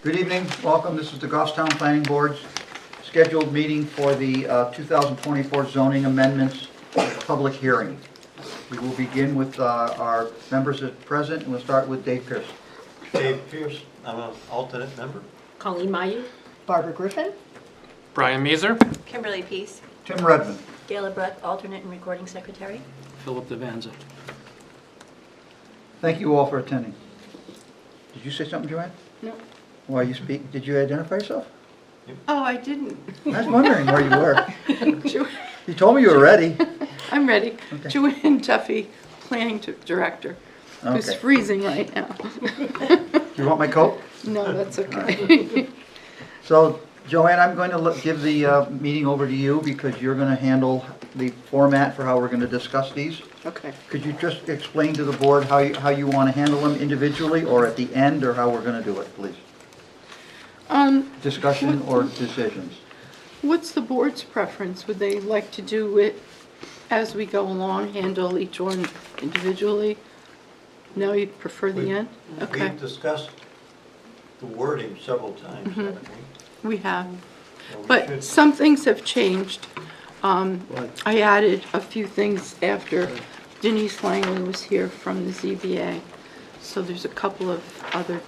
Good evening, welcome. This is the Goffstown Planning Board's scheduled meeting for the 2024 zoning amendments public hearing. We will begin with our members at present, and we'll start with Dave Pierce. Dave Pierce, I'm an alternate member. Colleen Mayu. Barbara Griffin. Brian Measer. Kimberly Peace. Tim Redmond. Gayla Bruck, alternate and recording secretary. Philip Devanza. Thank you all for attending. Did you say something, Joanne? No. While you speak, did you identify yourself? Oh, I didn't. I was wondering where you were. Jo- You told me you were ready. I'm ready. Okay. Joanne Duffy, Planning Director, who's Okay. freezing right now. Do you want my coat? No, that's okay. So, Joanne, I'm going to give the meeting over to you because you're going to handle the format for how we're going to discuss these. Okay. Could you just explain to the board how you want to handle them individually or at the end, or how we're going to do it, please? Discussion or decisions? What's the board's preference? Would they like to do it as we go along, handle each one individually? No, you prefer the end? Okay, We've discussed the wording several times, haven't we? we have. So we But should- some things have changed. I added a few things after Denise Langley was here from the ZBA. So there's a couple of other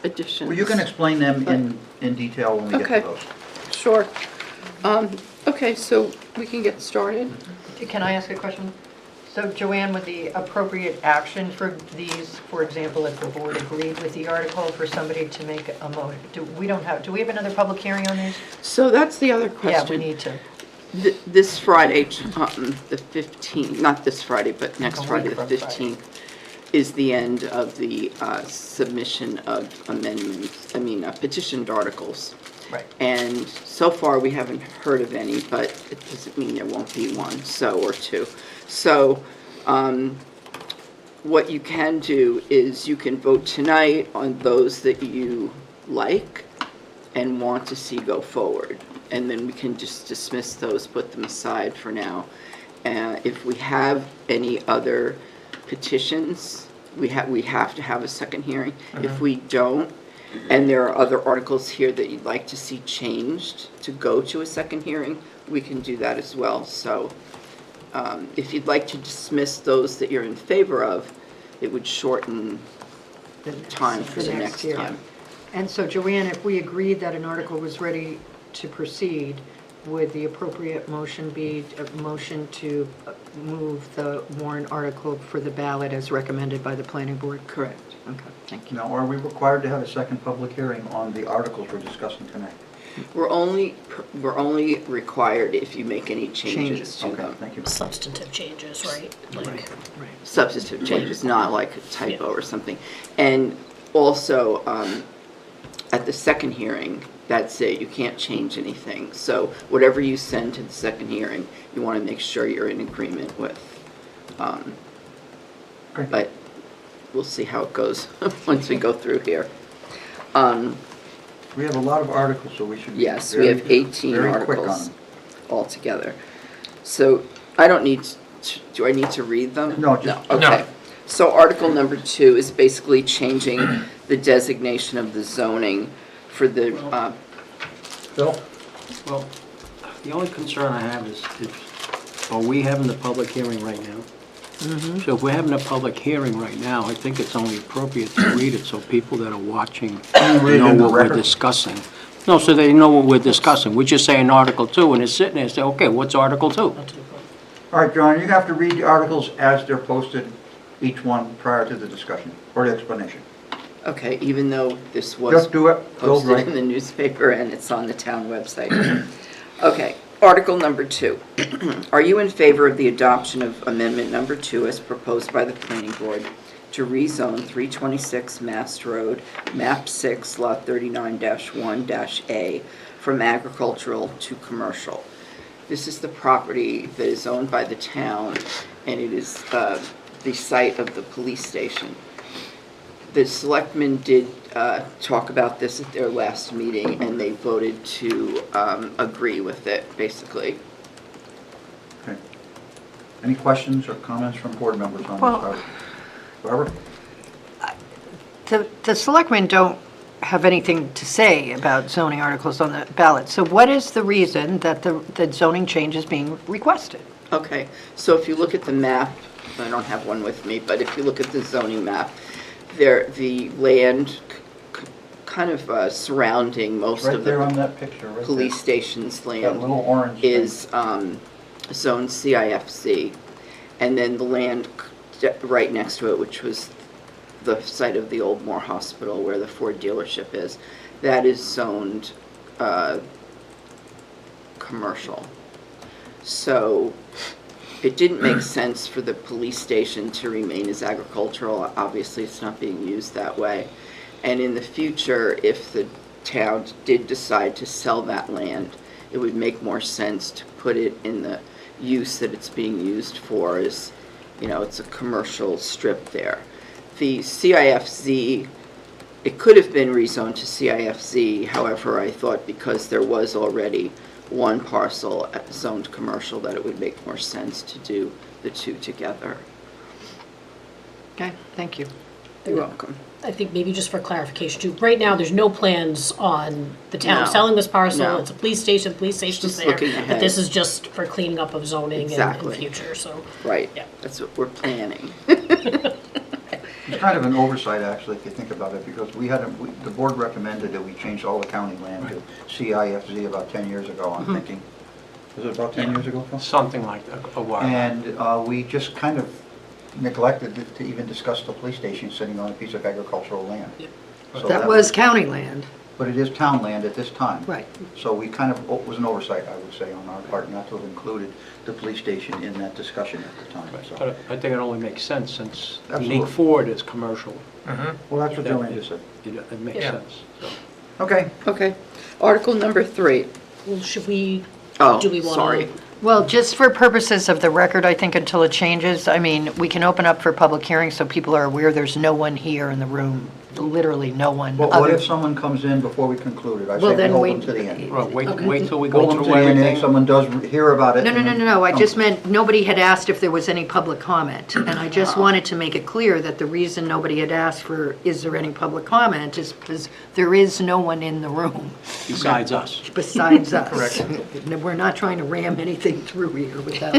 additions. Well, you can explain them in detail when we get Okay. to those. Sure. Okay, so we can get started. Can I ask a question? So Joanne, would the appropriate action for these, for example, if the board agreed with the article, for somebody to make a motion? Do we have another public hearing on these? So that's the other Yeah, question. we need to. This Friday, the 15th, not this Friday, but next A week Friday, the from Friday. 15th, is the end of the submission of petitioned articles. Right. And so far, we haven't heard of any, but it doesn't mean there won't be one, or two. So what you can do is you can vote tonight on those that you like and want to see go forward. And then we can just dismiss those, put them aside for now. If we have any other petitions, we have to have a second hearing. If we don't, and there are other articles here that you'd like to see changed to go to a second hearing, we can do that as well. So if you'd like to dismiss those that you're in favor of, it would shorten the time for the next hearing. time. And so Joanne, if we agreed that an article was ready to proceed, would the appropriate motion be a motion to move the warrant article for the ballot as recommended by the planning board? Correct. Okay, thank you. Now, are we required to have a second public hearing on the articles we're discussing tonight? We're only required if you make any changes to Okay, them. thank you. Substantive changes, right? Like, Substantive changes, not like a typo or something. And also, at the second hearing, that's it, you can't change anything. So whatever you send to the second hearing, you want to make sure you're in agreement with. Great. But we'll see how it goes once we go through here. We have a lot of articles, so we should be Yes, we have 18 very quick on articles them. altogether. So I don't need to, do I need to read them? No, just- Okay. So Article number 2 is basically changing the designation of the zoning for the, Phil? Well, the only concern I have is, are we having the public hearing right now? So if we're having a public hearing right now, I think it's only appropriate to read it so people that are watching read it know in the what we're record? discussing. No, so they know what we're discussing. We're just saying Article 2, and it's sitting there and say, okay, what's Article 2? All right, John, you have to read the articles as they're posted, each one prior to the discussion or the explanation. okay, even though this was Just do it, go posted right. in the newspaper and it's on the town website. Okay, Article number 2. Are you in favor of the adoption of Amendment number 2 as proposed by the Planning Board to rezone 326 Mast Road, Map 6, Lot 39-1-A, from agricultural to commercial? This is the property that is owned by the town, and it is the site of the police station. The selectmen did talk about this at their last meeting, and they voted to agree with it, basically. Okay. Any questions or comments from board members on this Well- article? Barbara? The selectmen don't have anything to say about zoning articles on the ballot. So what is the reason that the zoning change is being requested? Okay, so if you look at the map, I don't have one with me, but if you look at the zoning map, the land kind of surrounding most Right of there on the that picture, right there. police station's That land little orange thing. is zone CIFC, and then the land right next to it, which was the site of the old Moore Hospital where the Ford dealership is, that is zoned commercial. So it didn't make sense for the police station to remain as agricultural. Obviously, it's not being used that way. And in the future, if the town did decide to sell that land, it would make more sense to put it in the use that it's being used for, as, you know, it's a commercial strip there. The CIFZ, it could have been rezoned to CIFZ, however, I thought because there was already one parcel zoned commercial that it would make more sense to do the two together. Okay, thank you. You're welcome. I think maybe just for clarification too, right now, there's no plans on the town No. selling this parcel. No. It's a police station's Just there. looking But ahead. this is just for cleaning up of zoning and Exactly. in future, so. Right, Yeah. that's what we're planning. It's kind of an oversight, actually, if you think about it, because the board recommended that we change all the county land to CIFZ about 10 years ago, I'm thinking. Was it about 10 years ago, Phil? Something like that, a while. And we just kind of neglected to even discuss the police station sitting on a piece of agricultural land. Yep. So That was county land. But it is town land at this time. Right. So we kind of, it was an oversight, I would say, on our part, not to have included the police station in that discussion at the time, so. But I think it only makes sense since Absolutely. Unique Ford is commercial. Well, that's what Joanne just said. It makes Yeah. sense. So. Okay. Okay. Article number 3. Well, should we, Oh, do we want to? sorry. Well, just for purposes of the record, I think until it changes, I mean, we can open up for public hearing so people are aware there's no one here in the room, literally no one. Well, what other- if someone comes in before we conclude it? I Well, say we then hold we- them to the end. Well, wait till we Hold go them to through the end, and if everything. someone does hear about it. No, no, and no, then- no, no, I just meant, nobody had asked if there was any public comment. And I just wanted to make it clear that the reason nobody had asked for, is there any public comment, is because there is no one in the room Besides us. besides us. Correct. We're not trying to ram anything through here without,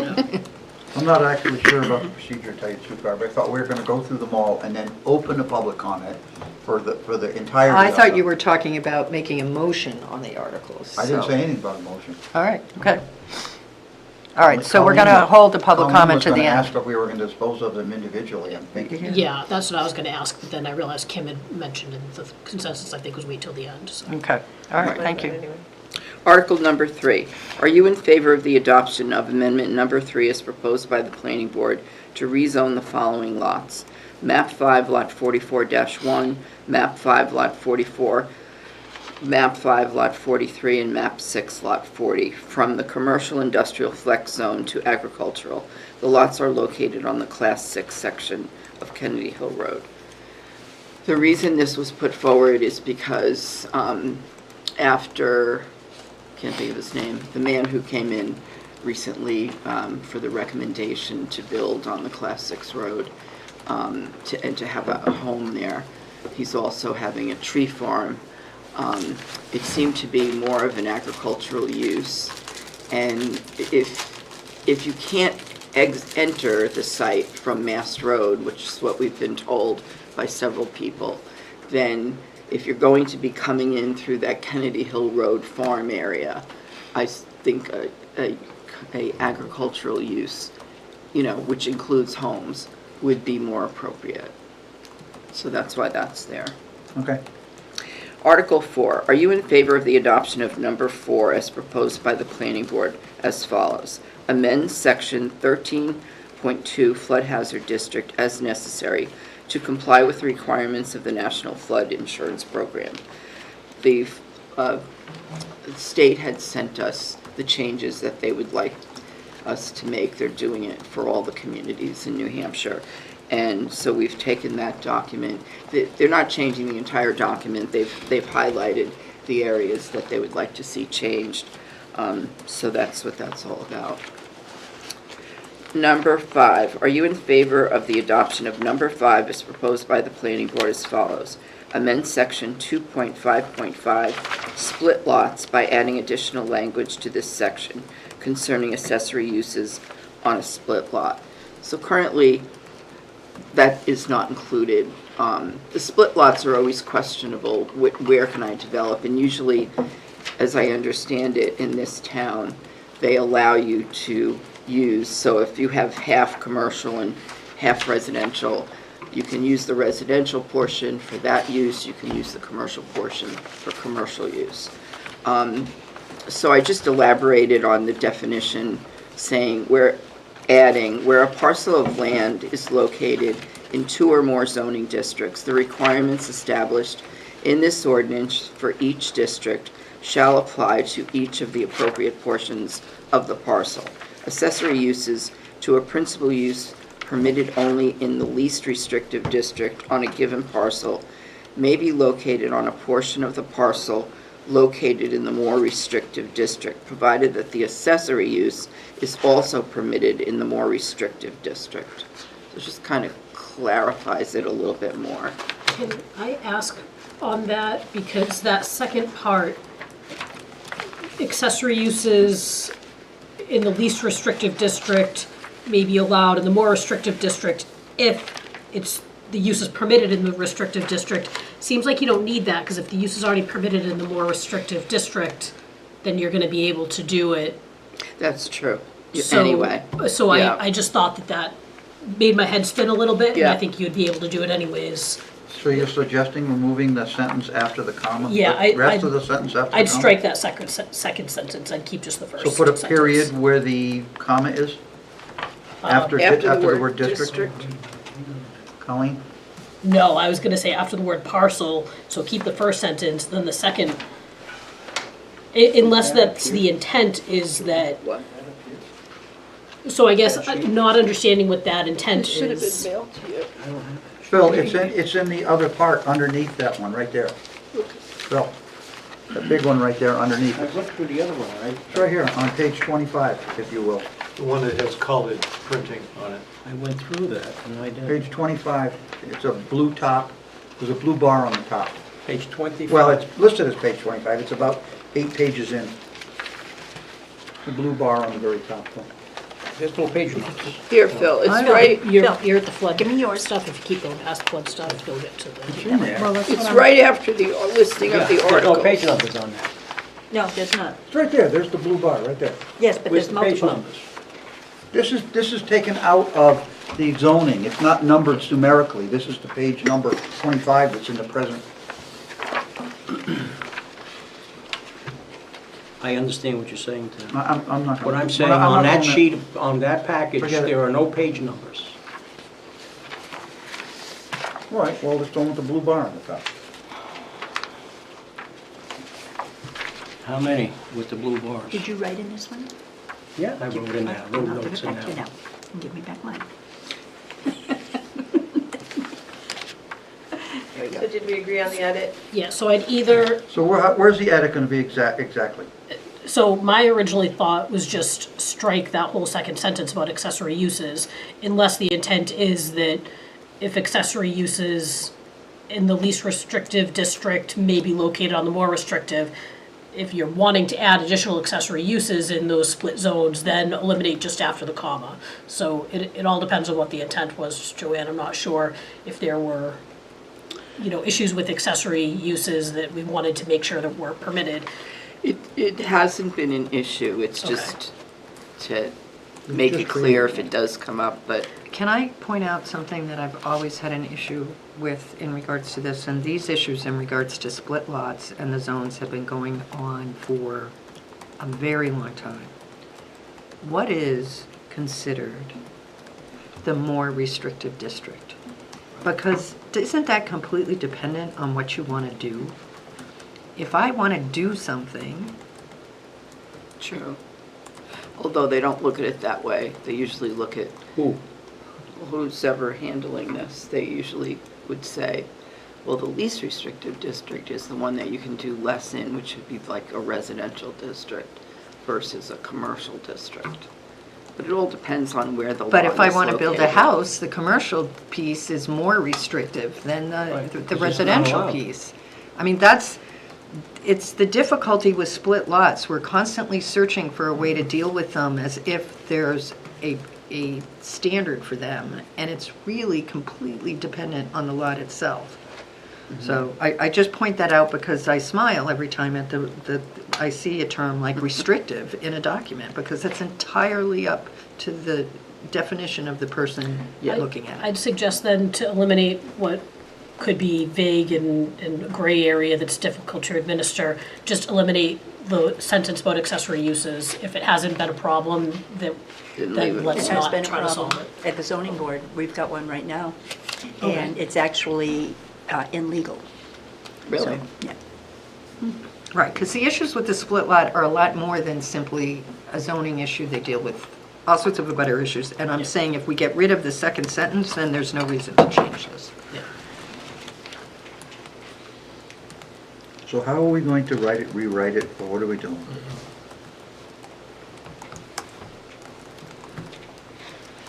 I'm not actually sure about the procedure, to tell you the truth, Barbara. I thought we were going to go through them all and then open a public comment for the entirety I of thought them. you were talking about making a motion on the articles. I didn't so- say anything about a motion. All right, okay. All right, so we're going to hold the public comment to the Colleen was going end. to ask if we were going to dispose of them individually, I'm thinking. Yeah, that's what I was gonna ask, but then I realized Kim had mentioned in the consensus, I think, was wait till the end, so. Okay, all right, thank you. Article number 3. Are you in favor of the adoption of amendment number 3 as proposed by the planning board to rezone the following lots? Map 5, lot 44-1, map 5, lot 44, map 5, lot 43, and map 6, lot 40, from the commercial industrial flex zone to agricultural. The lots are located on the Class 6 section of Kennedy Hill Road. The reason this was put forward is because after, can't think of his name, the man who came in recently for the recommendation to build on the Class 6 road and to have a home there. He's also having a tree farm. It seemed to be more of an agricultural use. And if you can't enter the site from Mast Road, which is what we've been told by several people, then if you're going to be coming in through that Kennedy Hill Road farm area, I think a agricultural use, you know, which includes homes, would be more appropriate. So that's why that's there. Okay. Article 4, are you in favor of the adoption of number 4 as proposed by the planning board as follows? Amend section 13.2 flood hazard district as necessary to comply with the requirements of the National Flood Insurance Program. The state had sent us the changes that they would like us to make. They're doing it for all the communities in New Hampshire. And so we've taken that document. They're not changing the entire document. They've highlighted the areas that they would like to see changed. So that's what that's all about. Number 5, are you in favor of the adoption of number 5 as proposed by the planning board as follows? amend section 2.5.5, split lots, by adding additional language to this section concerning accessory uses on a split lot. So currently, that is not included. The split lots are always questionable, where can I develop? And usually, as I understand it, in this town, they allow you to use, so if you have half commercial and half residential, you can use the residential portion for that use, you can use the commercial portion for commercial use. So I just elaborated on the definition, saying we're adding, where a parcel of land is located in 2 or more zoning districts, the requirements established in this ordinance for each district shall apply to each of the appropriate portions of the parcel. Accessory uses to a principal use permitted only in the least restrictive district on a given parcel may be located on a portion of the parcel located in the more restrictive district, provided that the accessory use is also permitted in the more restrictive district. So it just kind of clarifies it a little bit more. Can I ask on that, because that second part, accessory uses in the least restrictive district may be allowed in the more restrictive district if the use is permitted in the restrictive district. Seems like you don't need that, because if the use is already permitted in the more restrictive district, then you're going to be able to do it. That's true. So- Anyway. So yeah. I just thought that made my head spin a little bit, and I Yeah. think you'd be able to do it anyways. So you're suggesting removing the sentence after the comma? Yeah, The rest of the sentence after the comma? I'd strike that second sentence, I'd keep just the first So put a sentence. period where the comma is? After the word district? Colleen? No, I was gonna say after the word parcel, so keep the first sentence, then the second, unless that's the intent is that, What? so I guess not understanding what that intent is. mailed to you. Phil, it's in the other part underneath that one, right there. Phil, that big one right there underneath. I've looked through the other one, right? It's right here on page 25, if you will. The one that has colored printing on it. I went through that, and I did. Page 25, it's a blue top, there's a blue bar on the top. Page 25. Well, it's listed as page 25, it's about 8 pages in. The blue bar on the very top. There's no page numbers. Here, Phil, it's I- right, You're at the flood. Give me yours. Stuff, if you keep going past the flood stuff, you'll get to It's the. in there. Well, that's what it's I'm- right after the listing of the There's no page articles. numbers on that. No, there's not. It's right there, there's the blue bar, right there. Yes, but Where's there's the page multiple. numbers? This is taken out of the zoning, it's not numbered numerically. This is the page number 25 that's in the present. I understand what you're saying, Tim. I'm not. What I'm gonna- saying, I'm not on that gonna- sheet, on that package, Forget it. there are no page numbers. All right, well, it's the one with the blue bar on the top. How many with the blue bars? Did you write in this one? Yeah, I wrote in that, wrote I'll give notes it in back to you that now. one. And give me back mine. There we go. So did we agree on the edit? Yeah, so I'd either, So where's the edit gonna be exactly? so my originally thought was just strike that whole second sentence about accessory uses, unless the intent is that if accessory uses in the least restrictive district may be located on the more restrictive, if you're wanting to add additional accessory uses in those split zones, then eliminate just after the comma. So it all depends on what the intent was, Joanne. I'm not sure if there were, issues with accessory uses that we wanted to make sure that were permitted. It hasn't been an issue, it's Okay. just to make it clear if it does come up, but Can I point out something that I've always had an issue with in regards to this? And these issues in regards to split lots and the zones have been going on for a very long time. What is considered the more restrictive district? Because isn't that completely dependent on what you want to do? If I want to do something, true. Although they don't look at it that way, they usually look at Who? who's ever handling this, they usually would say, well, the least restrictive district is the one that you can do less in, which would be like a residential district versus a commercial district. But it all depends on where the lot But is if I want to build a located. house, the commercial piece is more restrictive than Right, the 'cause it's not residential allowed. piece. I mean, it's the difficulty with split lots. We're constantly searching for a way to deal with them as if there's a standard for them, and it's really completely dependent on the lot itself. So I just point that out because I smile every time at I see a term like restrictive in a document, because it's entirely up to the definition of the person looking at it. I'd suggest then to eliminate what could be vague and a gray area that's difficult to administer. Just eliminate the sentence about accessory uses. If it hasn't been a problem, Then leave then it. let's It has not been a try to solve problem it. at the zoning board. We've got one right now. And it's actually illegal. Really? So, yeah. Right, because the issues with the split lot are a lot more than simply a zoning issue. They deal with all sorts of other issues. And I'm saying if we get rid of the second sentence, then there's no reason to change this. Yeah. So how are we going to write it, rewrite it, or what are we doing?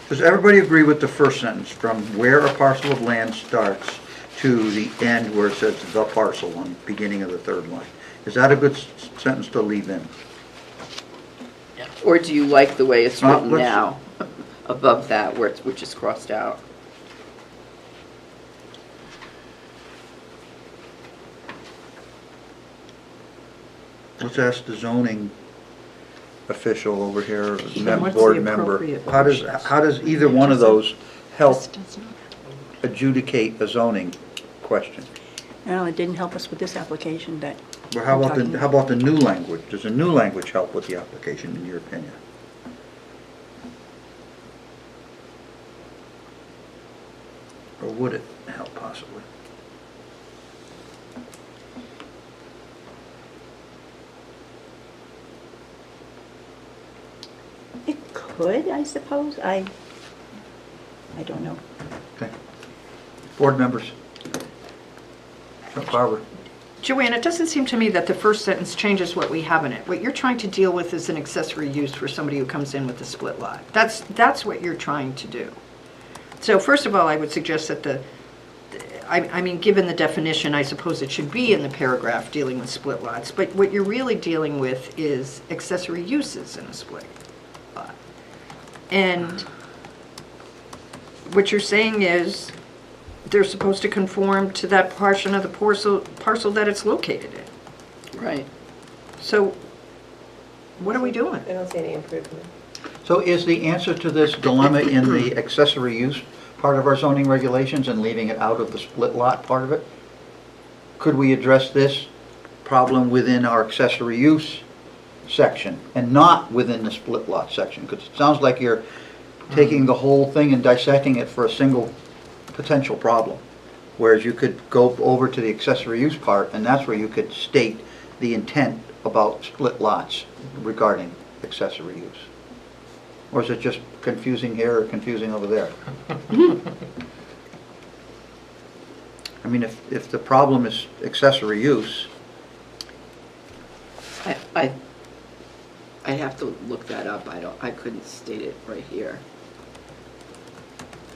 Does everybody agree with the first sentence, from where a parcel of land starts to the end where it says the parcel on the beginning of the third line? Is that a good sentence to leave in? Or do you like the way it's written let's- now, above that, which is crossed out? Let's ask the zoning official over here, Then what's board the member. appropriate How does either one of those help This does not- adjudicate a zoning question? Well, it didn't help us with this application that. Well, how we're about talking how about the new language? Does the new language help with the application, in your opinion? Or would it help possibly? It could, I suppose. I don't know. Okay. Board members? Barbara? Joanne, it doesn't seem to me that the first sentence changes what we have in it. What you're trying to deal with is an accessory use for somebody who comes in with a split lot. That's what you're trying to do. So first of all, I would suggest that I mean, given the definition, I suppose it should be in the paragraph dealing with split lots, but what you're really dealing with is accessory uses in a split lot. And what you're saying is they're supposed to conform to that portion of the parcel that it's located in. Right. So what are we doing? I don't see any improvement. So is the answer to this dilemma in the accessory use part of our zoning regulations and leaving it out of the split lot part of it? Could we address this problem within our accessory use section and not within the split lot section? Because it sounds like you're taking the whole thing and dissecting it for a single potential problem. Whereas you could go over to the accessory use part, and that's where you could state the intent about split lots regarding accessory use. Or is it just confusing here or confusing over there? I mean, if the problem is accessory use, I'd have to look that up. I couldn't state it right here.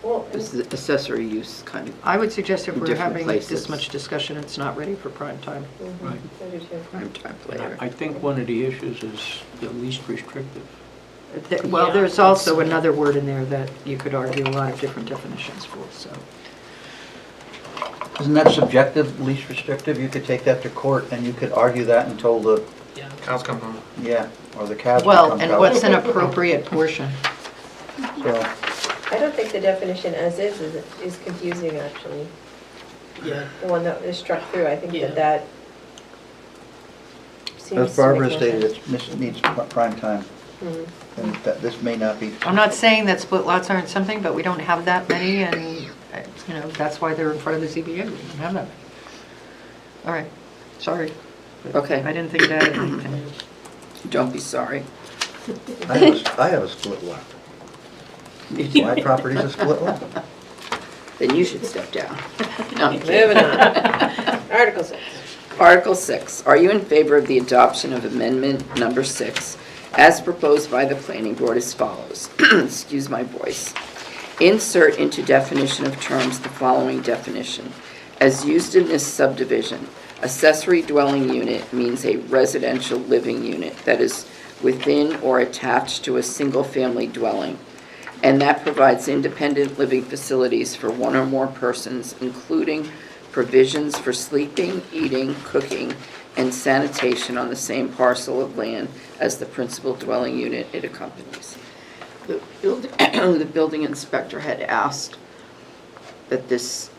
Well, This is accessory use kind of I would suggest if In we're different having places. this much discussion, it's not ready for prime time. Right. I do too. prime time player. I think one of the issues is the least restrictive. Well, Yeah, there's also that's- another word in there that you could argue a lot of different definitions for, so. isn't that subjective, least restrictive? You could take that to court and you could argue that until the, Yeah. Cows come home. yeah, or the cows Well, become and cows. what's an appropriate portion? So, I don't think the definition as is confusing, actually. Yeah. The one that is struck through, I think Yeah. that seems as to Barbara make more stated, sense. it needs prime time. Mhm. And that this may not be. I'm not saying that split lots aren't something, but we don't have that many, and, that's why they're in front of the ZBA. We don't have that many. All right, sorry. Okay. I didn't think it added anything. Don't be sorry. I have a split lot. My property's a split lot. Then you should step down. No, I'm kidding. Moving on. Article 6. Article 6, are you in favor of the adoption of amendment number 6 as proposed by the planning board as follows. Excuse my voice. Insert into definition of terms the following definition. As used in this subdivision, accessory dwelling unit means a residential living unit that is within or attached to a single-family dwelling, and that provides independent living facilities for one or more persons, including provisions for sleeping, eating, cooking, and sanitation on the same parcel of land as the principal dwelling unit it accompanies. The building inspector had asked that this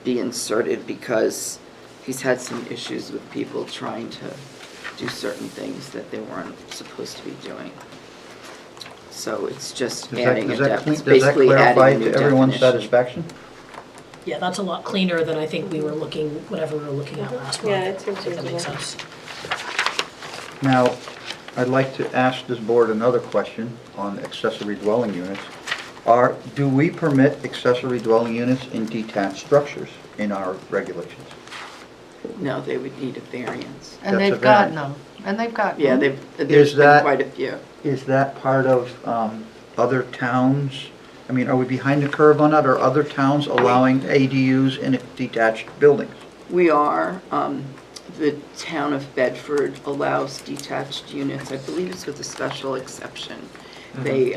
be inserted because he's had some issues with people trying to do certain things that they weren't supposed to be doing. So it's just adding a it's basically adding a new Does that clarify to everyone's definition. satisfaction? Yeah, that's a lot cleaner than I think we were looking, whatever we were looking at last month. Yeah, it seems If that makes reasonable. sense. Now, I'd like to ask this board another question on accessory dwelling units. Do we permit accessory dwelling units in detached structures in our regulations? No, they would need a variance. And That's a they've gotten variance. them, and they've gotten Yeah, them. there's been that- quite a few. Is that part of other towns? I mean, are we behind the curve on that? Are other towns allowing ADUs in detached buildings? We are, the town of Bedford allows detached units, I believe it's with a special exception. They,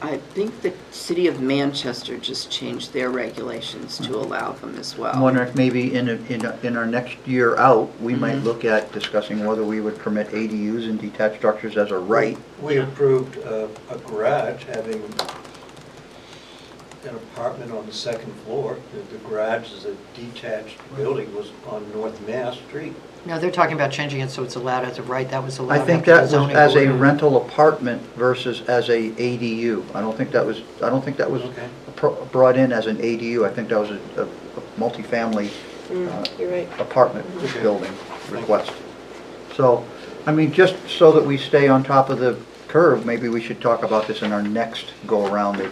I think the city of Manchester just changed their regulations to allow them as well. I'm wondering if maybe in our next year out, we might look at discussing whether we would permit ADUs in detached structures as a right. We approved a garage having an apartment on the second floor. The garage is a detached building, was on North Mass Street. No, they're talking about changing it so it's allowed as a right, that was I allowed think after that the was zoning as a board. rental apartment versus as a ADU. I don't think that was Okay. brought in as an ADU. I think that was a multifamily You're right. apartment Okay. building request. So, I mean, just so that we stay on top of the curve, maybe we should talk about this in our next go-around, and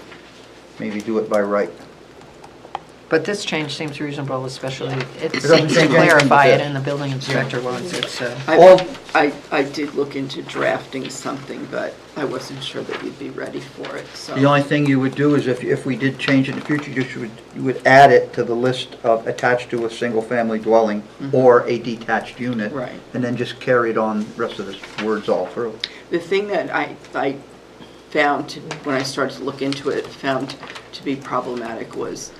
maybe do it by right. But this change seems reasonable, especially, it doesn't seems to change anything clarify with it, this. and the building inspector wants it, so. I did look into drafting something, but I wasn't sure that you'd be ready for it, so. The only thing you would do is if we did change it in the future, you would add it to the list of attached to a single-family dwelling or a detached unit. Right. And then just carry it on, the rest of the words all through. The thing that I found, when I started to look into it, found to be problematic was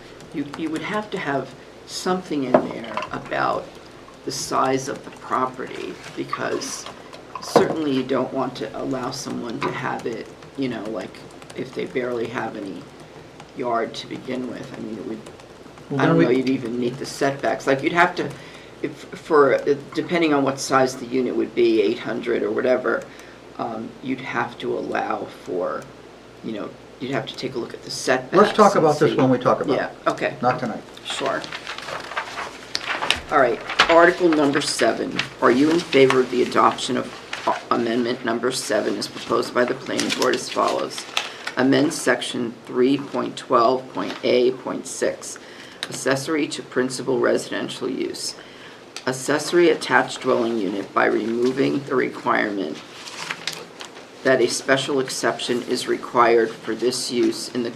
you would have to have something in there about the size of the property, because certainly you don't want to allow someone to have it, you know, like if they barely have any yard to begin with. I mean, it would, Well, I don't then know, we- you'd even meet the setbacks. Like you'd have to, depending on what size the unit would be, 800 or whatever, you'd have to allow for, you know, you'd have to take a look at the setbacks. Let's talk and about this see. when we talk about Yeah, it, okay, not tonight. sure. All right, Article number 7. Are you in favor of the adoption of Amendment number 7 as proposed by the planning board as follows? Amend section 3.12.A.6, accessory to principal residential use. Accessory attached dwelling unit by removing the requirement that a special exception is required for this use in the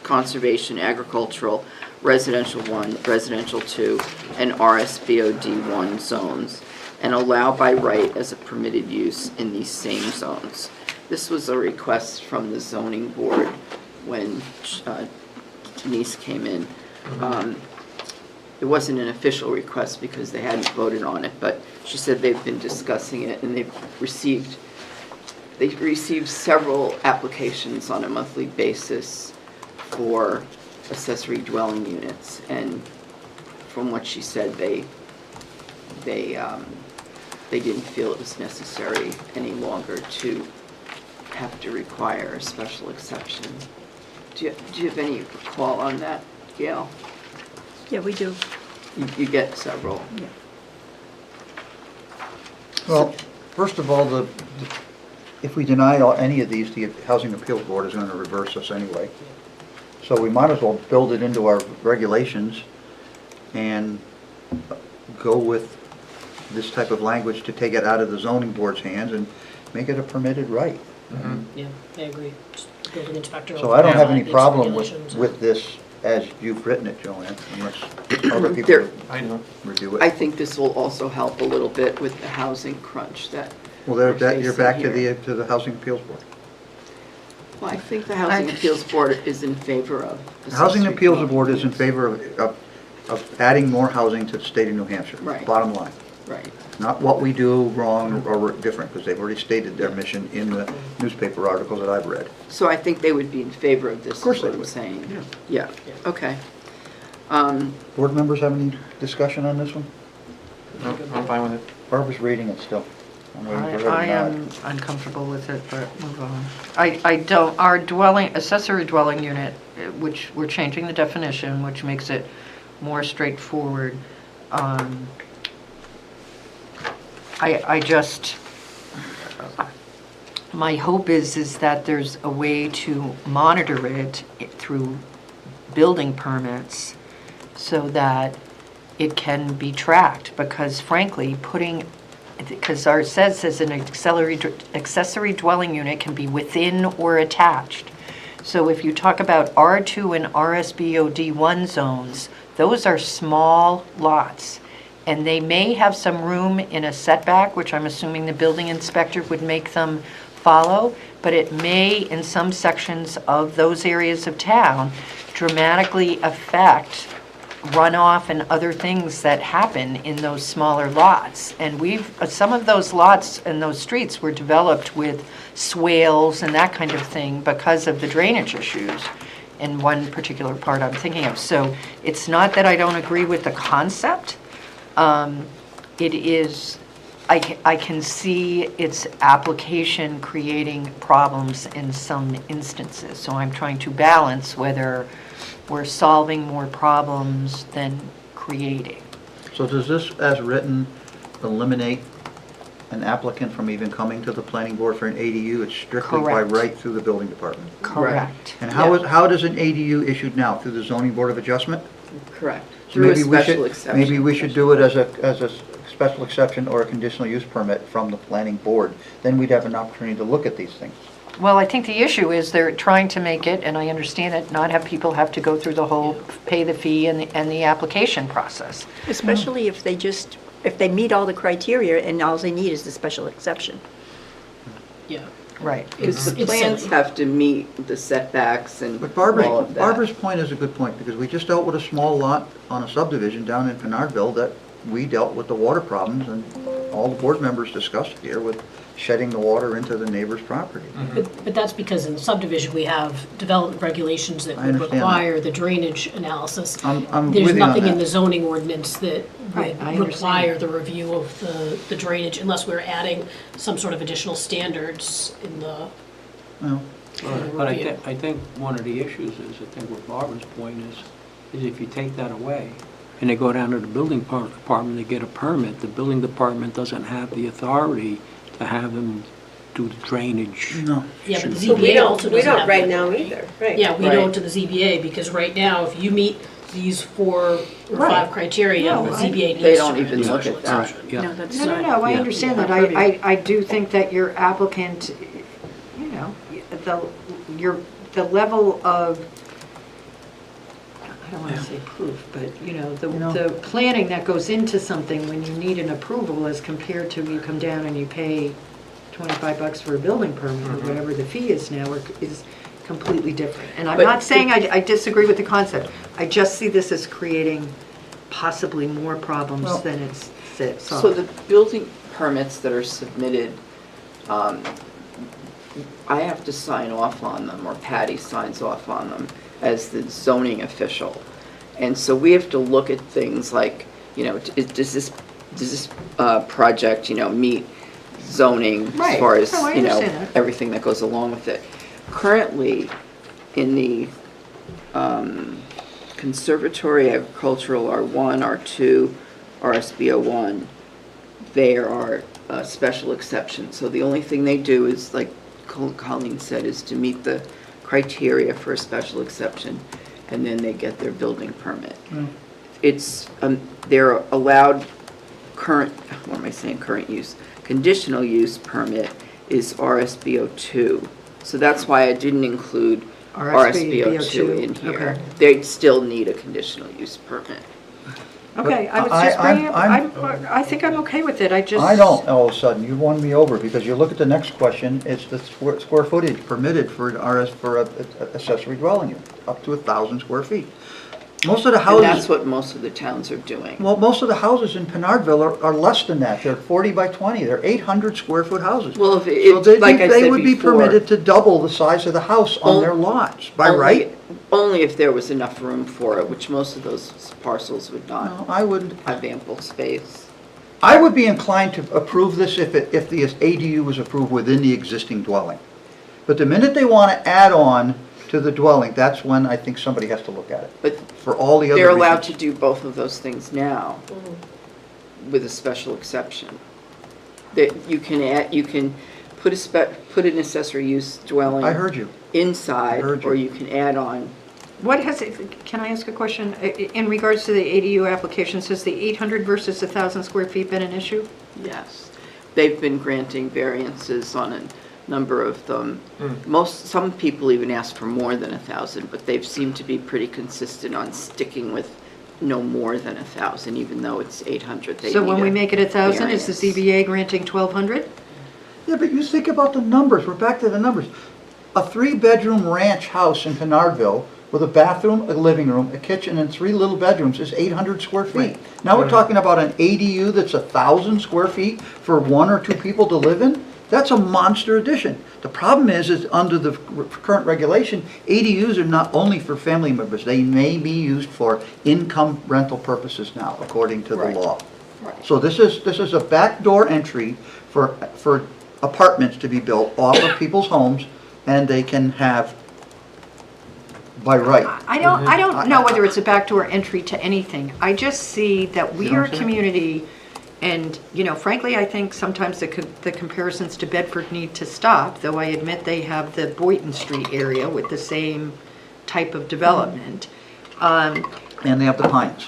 conservation, agricultural, residential 1, residential 2, and RSBOD 1 zones, and allow by right as a permitted use in these same zones. This was a request from the zoning board when Denise came in. It wasn't an official request because they hadn't voted on it, but she said they've been discussing it and they've received several applications on a monthly basis for accessory dwelling units, and from what she said, they didn't feel it was necessary any longer to have to require a special exception. Do you have any call on that, Gail? Yeah, we do. You get several. Well, first of all, if we deny any of these, the Housing Appeals Board is going to reverse us anyway. So we might as well build it into our regulations and go with this type of language to take it out of the zoning board's hands and make it a permitted right. Yeah, I agree. Just building inspector. So I don't have any its problem regulations. with this as you've written it, Joanne, unless other people There- review I it. think this will also help a little bit with the housing crunch that, Well, we're you're back to facing the Housing Appeals Board. well, I think the Housing Appeals Board is in favor of. The Housing accessory Appeals dwelling Board is in units. favor of adding more housing to the state of New Hampshire. Right. Bottom line. Right. Not what we do wrong or different, because they've already stated their mission in the newspaper articles that I've read. So I think they would be in favor of this, Of course is what they I'm would. saying. Yeah, okay. Board members have any discussion on this one? No, I'm fine with it. Barbara's reading it still. I'm waiting for her to I nod. am uncomfortable with it, but move on. I don't, our accessory dwelling unit, which we're changing the definition, which makes it more straightforward. I just, my hope is that there's a way to monitor it through building permits so that it can be tracked, because frankly, because our says an accessory dwelling unit can be within or attached. So if you talk about R2 and RSBOD1 zones, those are small lots. And they may have some room in a setback, which I'm assuming the building inspector would make them follow, but it may, in some sections of those areas of town, dramatically affect runoff and other things that happen in those smaller lots. And some of those lots and those streets were developed with swales and that kind of thing because of the drainage issues in one particular part I'm thinking of. So it's not that I don't agree with the concept. It is, I can see its application creating problems in some instances. So I'm trying to balance whether we're solving more problems than creating. So does this, as written, eliminate an applicant from even coming to the planning board for an ADU? It's strictly by Correct. right through the building department. Correct. And how does an ADU issued now? Through the zoning board of adjustment? Correct. So Through a maybe we special should- exception. Maybe we should do it as a special exception or a conditional use permit from the planning board. Then we'd have an opportunity to look at these things. Well, I think the issue is they're trying to make it, and I understand it, not have people have to go through the whole pay the fee and the application process. Especially if they meet all the criteria and all they need is the special exception. Yeah. Right. Because the It's plans silly. have to meet the setbacks and But all of that. Barbara's point is a good point, because we just dealt with a small lot on a subdivision down in Pinardville that we dealt with the water problems, and all the board members discussed here with shedding the water into the neighbor's property. But that's because in subdivision, we have development regulations that I would understand that. require the drainage analysis. I'm There's with you on nothing in that. the zoning ordinance that Right, I would understand. require the review of the drainage unless we're adding some sort of additional standards in the Well, But review. I think one of the issues is, I think what Barbara's point is if you take that away, and they go down to the building department to get a permit, the building department doesn't have the authority to have them do the drainage. no. Yeah, but the But we ZBA don't, also we doesn't don't have. right now either, right? Yeah, we Right. don't to the ZBA, because right now, if you meet these 4 or 5 Right. criteria, No, the I- ZBA needs to. They don't even grant look special at that. exception. Yeah. No, that's No, not. no, I Yeah. understand that. I do think that your applicant, you know, the level of, I don't want to say proof, but, you know, the planning that goes into something when you need an approval as compared to you come down and you pay $25 for a building permit or whatever the fee is now is completely different. And I'm But not saying I disagree with the concept. I just see this as creating possibly more problems Well- than it's So solved. the building permits that are submitted, I have to sign off on them, or Patty signs off on them as the zoning official. And so we have to look at things like, you know, does this project, you know, meet zoning as Right. far as, No, I you know, understand that. everything that goes along with it. Currently, in the conservatory agricultural R1, R2, RSBO1, there are special exceptions. So the only thing they do is, like Colleen said, is to meet the criteria for a special exception, and then they get their building permit. It's, they're allowed what am I saying, current use? Conditional use permit is RSBO2. So that's why I didn't include RSBO2 in here. Okay. They still need a conditional use permit. Okay, I was I- just bringing up, I'm- I think I'm okay with it, I just. I don't, all of a sudden, you won me over, because you look at the next question, it's the square footage permitted for an for a accessory dwelling unit, up to 1,000 square feet. Most of the And that's houses, what most of the towns are doing. well, most of the houses in Pinardville are less than that, they're 40 by 20, they're 800 square foot houses. Well, if So it, like I they said would be before. permitted to double the size of the house on their lots, by right? Only if there was enough room for it, which most of those parcels would not No, I wouldn't. have ample space. I would be inclined to approve this if the ADU was approved within the existing dwelling. But the minute they want to add on to the dwelling, that's when I think somebody has to look at it, But for all the other they're allowed to reasons. do both of those things now, with a special exception. That you can put put an accessory use dwelling I heard you. inside, I heard you. or you can add on. What has it, can I ask a question? In regards to the ADU applications, has the 800 versus 1,000 square feet been an issue? Yes, they've been granting variances on a number of them. Some people even ask for more than 1,000, but they've seemed to be pretty consistent on sticking with no more than 1,000, even though it's 800. They So when need we a make it 1,000, is the variance. ZBA granting 1,200? Yeah, but you think about the numbers, we're back to the numbers. A 3-bedroom ranch house in Pinardville with a bathroom, a living room, a kitchen, and 3 little bedrooms is 800 square feet. Now we're talking about an ADU that's 1,000 square feet for 1 or 2 people to live in? That's a monster addition. The problem is under the current regulation, ADUs are not only for family members, they may be used for income rental purposes now, according to the Right. law. Right. So this is a backdoor entry for apartments to be built off of people's homes, and they can have by right. I don't know whether it's a backdoor entry to anything. I just see that we You know are what a I'm saying? community, and, frankly, I think sometimes the comparisons to Bedford need to stop, though I admit they have the Boynton Street area with the same type of development. And they have the pines.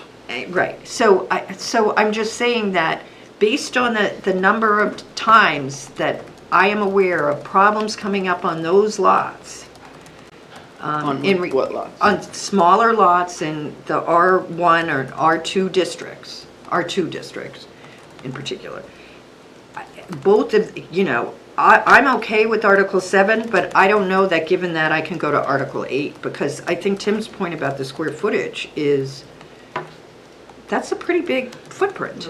Right, so I'm just saying that, based on the number of times that I am aware of problems coming up on those lots. On what lots? On smaller lots in the R1 or R2 districts in particular. Both of, I'm okay with Article 7, but I don't know that given that I can go to Article 8, because I think Tim's point about the square footage is, that's a pretty big footprint.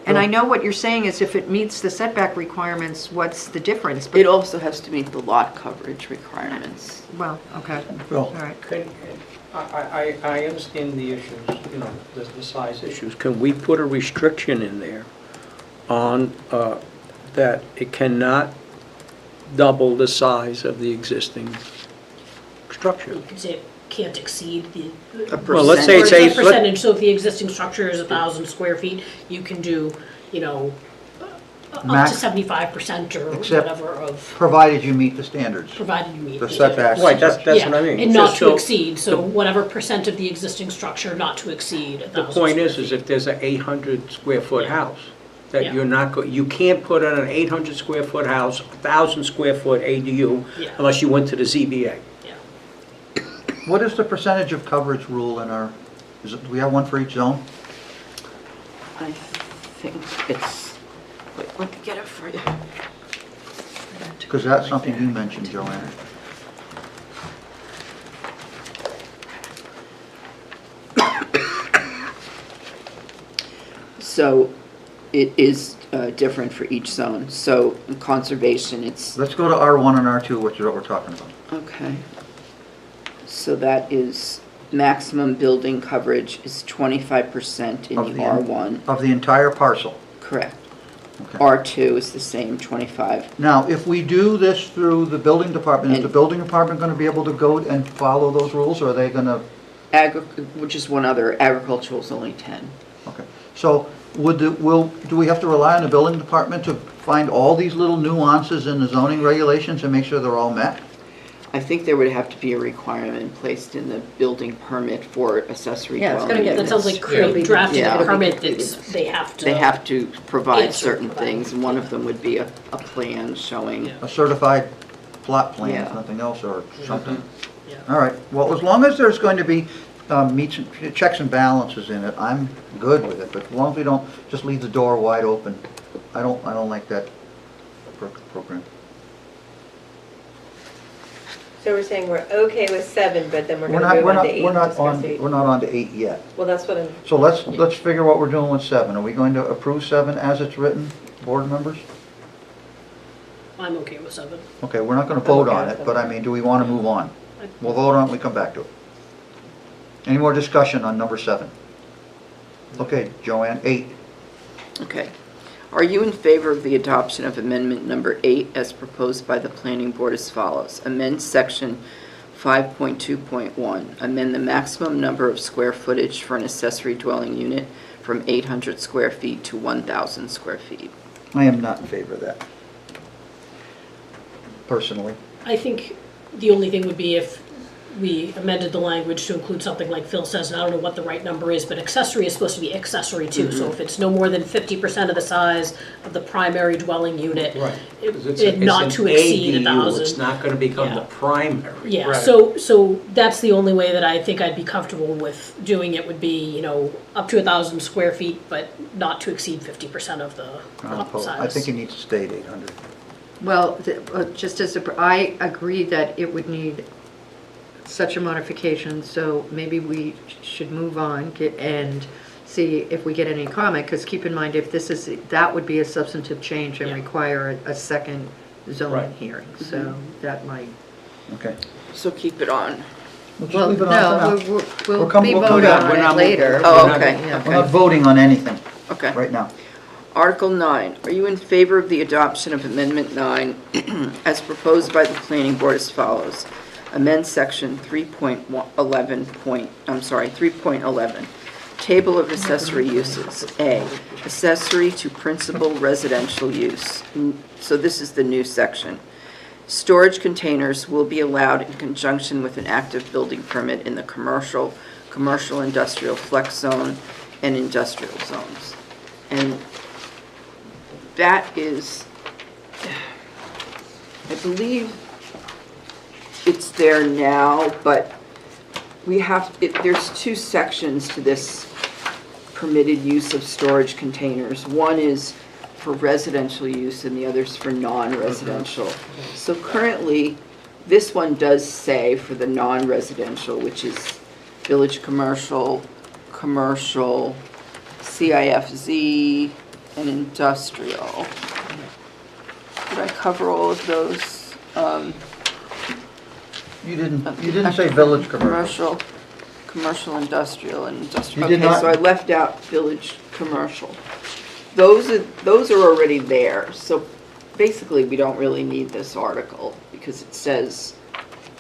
And I know what you're saying is if it meets the setback requirements, what's the difference? But It also has to meet the lot coverage requirements. Well, okay, Bill? all right. I understand the issues, the size issues. Can we put a restriction in there on, that it cannot double the size of the existing structure? You could say it can't exceed the. Well, let's say Or it's the eight- percentage, so if the existing structure is 1,000 square feet, you can do, up to Max- 75% or Except- whatever of, provided you meet the standards. provided you meet. The setbacks. Right, that's what I Yeah, mean. and not Just to so- exceed, so whatever percent of the existing structure, not to exceed 1,000 The point square is feet. if there's an 800 square foot Yeah. house, Yeah. that you're not, you can't put on an 800 square foot house, 1,000 square foot ADU, Yeah. unless you went to the ZBA. Yeah. What is the percentage of coverage rule in our, do we have one for each zone? I think it's, wait, let me get it for you. Because that's something you mentioned, Joanne. So it is different for each zone. So in conservation, it's, Let's go to R1 and R2, which is what we're talking about. okay. So that is, maximum building coverage is 25% in Of the- R1, Of the entire parcel. correct. Okay. R2 is the same, 25. Now, if we do this through the building department, is the building department going to be able to go and follow those rules, or are they going to? Which is one other, agricultural is only 10. Okay. So do we have to rely on the building department to find all these little nuances in the zoning regulations and make sure they're all met? I think there would have to be a requirement placed in the building permit for accessory Yeah, it's dwelling gonna get- That sounds units. like drafting Yeah. a permit that's, they have to. They have to provide Answer certain for that. things, and one of them would be a plan showing. Yeah. A certified plot plan, Yeah. if nothing else, or something. Yeah. All right, well, as long as there's going to be checks and balances in it, I'm good with it, but as long as we don't just leave the door wide open, I don't like that program. So we're saying we're okay with 7, but then we're We're gonna not, move we're on to not, 8 we're and not discuss on, 8. we're not on to 8 yet. Well, that's what I'm, So let's figure what we're doing with 7. Are we going to approve 7 as it's written, board members? I'm okay with 7. Okay, we're not gonna vote okay on with it, but I mean, do we wanna move on? We'll vote on it, we come back to it. Any more discussion on number 7? Okay, Joanne, 8. Okay. Are you in favor of the adoption of amendment number 8 as proposed by the planning board as follows? Amend section 5.2.1. Amend the maximum number of square footage for an accessory dwelling unit from 800 square feet to 1,000 square feet. I am not in favor of that. Personally. I think the only thing would be if we amended the language to include something like Phil says, and I don't know what the right number is, but accessory is supposed to be accessory too. So if it's no more than 50% of the size of the primary dwelling unit, not to exceed 1,000. It's not gonna become the Yeah. primary. Yeah, Right. so that's the only way that I think I'd be comfortable with doing it would be, up to 1,000 square feet, but not to exceed 50% of the lot size. I think it needs to stay at 800. Well, just as I agree that it would need such a modification, so maybe we should move on and see if we get any comment, because keep in mind, if that would be a substantive change and Yeah. require a second zoning Right. hearing, so that might. Okay. So keep it on. We'll just Well, leave it on for no, now. we'll We'll come be back. voting We're on not it later. Oh, We're not- okay, Yeah. We're not okay, voting on anything okay. right now. Article 9, are you in favor of the adoption of Amendment 9 as proposed by the planning board as follows? Amend section 3.11. Table of accessory uses. A, accessory to principal residential use. So this is the new section. Storage containers will be allowed in conjunction with an active building permit in the commercial, industrial flex zone, and industrial zones. And that is, I believe it's there now, but there's 2 sections to this permitted use of storage containers. One is for residential use and the other's for non-residential. So currently, this one does say for the non-residential, which is village commercial, CIFZ, and industrial. Did I cover all of those? You didn't say village commercial. Commercial, industrial, and industrial. You did Okay, not- so I left out village commercial. Those are already there, so basically, we don't really need this article, because it says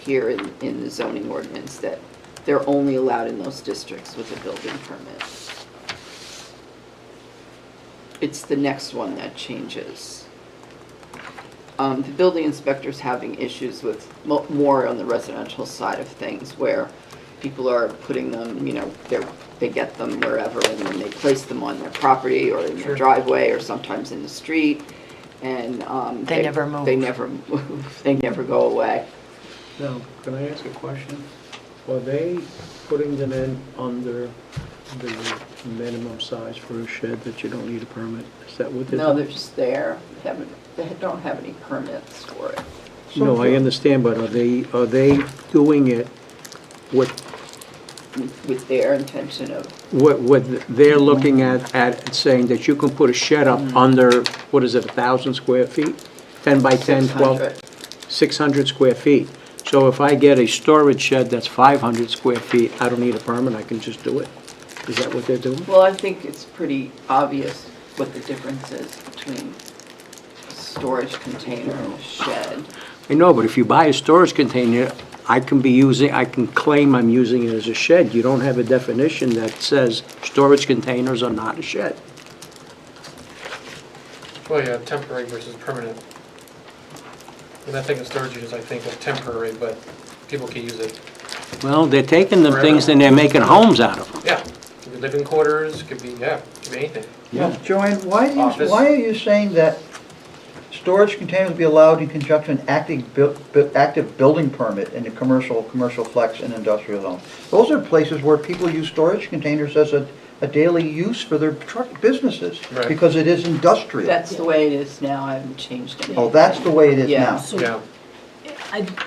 here in the zoning ordinance that they're only allowed in those districts with a building permit. It's the next one that changes. The building inspector's having issues with more on the residential side of things, where people are putting them, they get them wherever, and then they place them on their property, or in their driveway, or sometimes in the street, and They never move. They never move, they never go away. Now, can I ask a question? Are they putting them in under the minimum size for a shed that you don't need a permit? Is that what they're No, doing? they're just there, they don't have any permits for it. No, I understand, but are they doing it with With their intention of, what they're looking at saying that you can put a shed up under, what is it, 1,000 square feet? 10 by 10, 12? 600. 600 square feet. So if I get a storage shed that's 500 square feet, I don't need a permit, I can just do it? Is that what they're doing? well, I think it's pretty obvious what the difference is between a storage container and a shed. I know, but if you buy a storage container, I can claim I'm using it as a shed. You don't have a definition that says storage containers are not a shed. Well, yeah, temporary versus permanent. And I think of storage units, I think of temporary, but people can use it. Well, they're taking the things and they're making homes out of them. Yeah, could be living quarters, could be anything. Yeah. Joanne, Office. why are you saying that storage containers be allowed in conjunction with active building permit in the commercial flex and industrial zone? Those are places where people use storage containers as a daily use for their truck businesses, Right. because it is industrial. That's the way it is now, I haven't changed it. Oh, that's the way it is Yeah. now. So Yeah.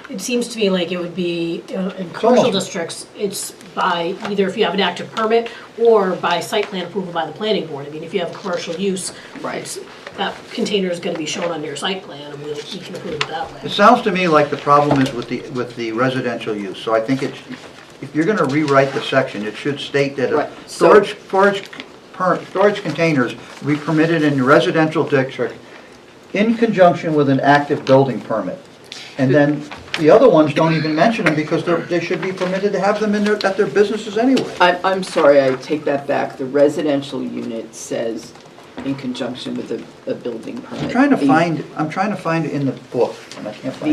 it seems to me like it would be, in commercial almost- districts, it's by either if you have an active permit or by site plan approval by the planning board. I mean, if you have a commercial use, Right. it's, that container is gonna be shown on your site plan, and we can approve it that It way. sounds to me like the problem is with the residential use, so I think it's, if you're gonna rewrite the section, it should state that Right, so- storage containers will be permitted in the residential district in conjunction with an active building permit. And then the other ones don't even mention them because they should be permitted to have them at their businesses anyway. I'm sorry, I take that back. The residential unit says in conjunction with a building permit. I'm trying to find it in the book, and I can't find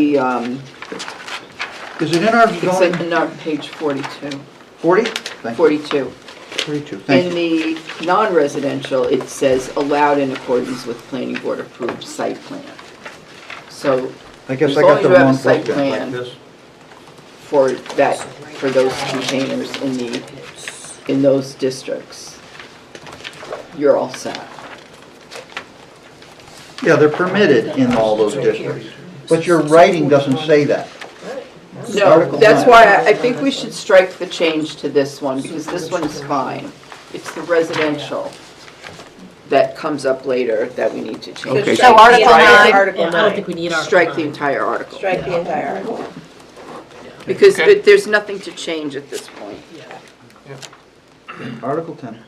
it. Is it in our It's zoning? in our page 42. 40? Thank you. 42. 42, thank In you. the non-residential, it says allowed in accordance with planning board approved site plan. So I guess as I long got as the you have a wrong site book then, like plan. this. for those containers in those districts, you're all set. Yeah, they're permitted in all those districts, but your writing doesn't say that. No, Article that's 9. why I think we should strike the change to this one, because this one is fine. It's the residential that comes up later that we need to change. Okay. strike So Article the entire 9. Article And I don't 9. think we need Article Strike the 9. entire article, Strike the entire article. because Okay. there's nothing to change at this point. Article 10.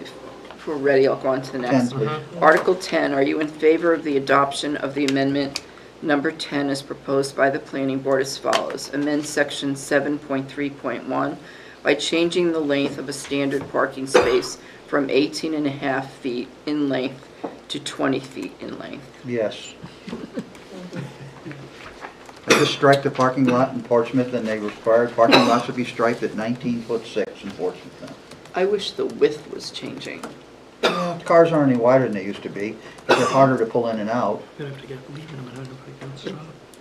If we're ready, I'll go on to the next. 10, please. Article 10, are you in favor of the adoption of the amendment number 10 as proposed by the planning board as follows? Amend section 7.3.1 by changing the length of a standard parking space from 18.5 feet in length to 20 feet in length. Yes. I just strike the parking lot in Portsmouth, and they required parking lots to be striped at 19'6" in Portsmouth now. I wish the width was changing. Cars aren't any wider than they used to be, but they're harder to pull in and out.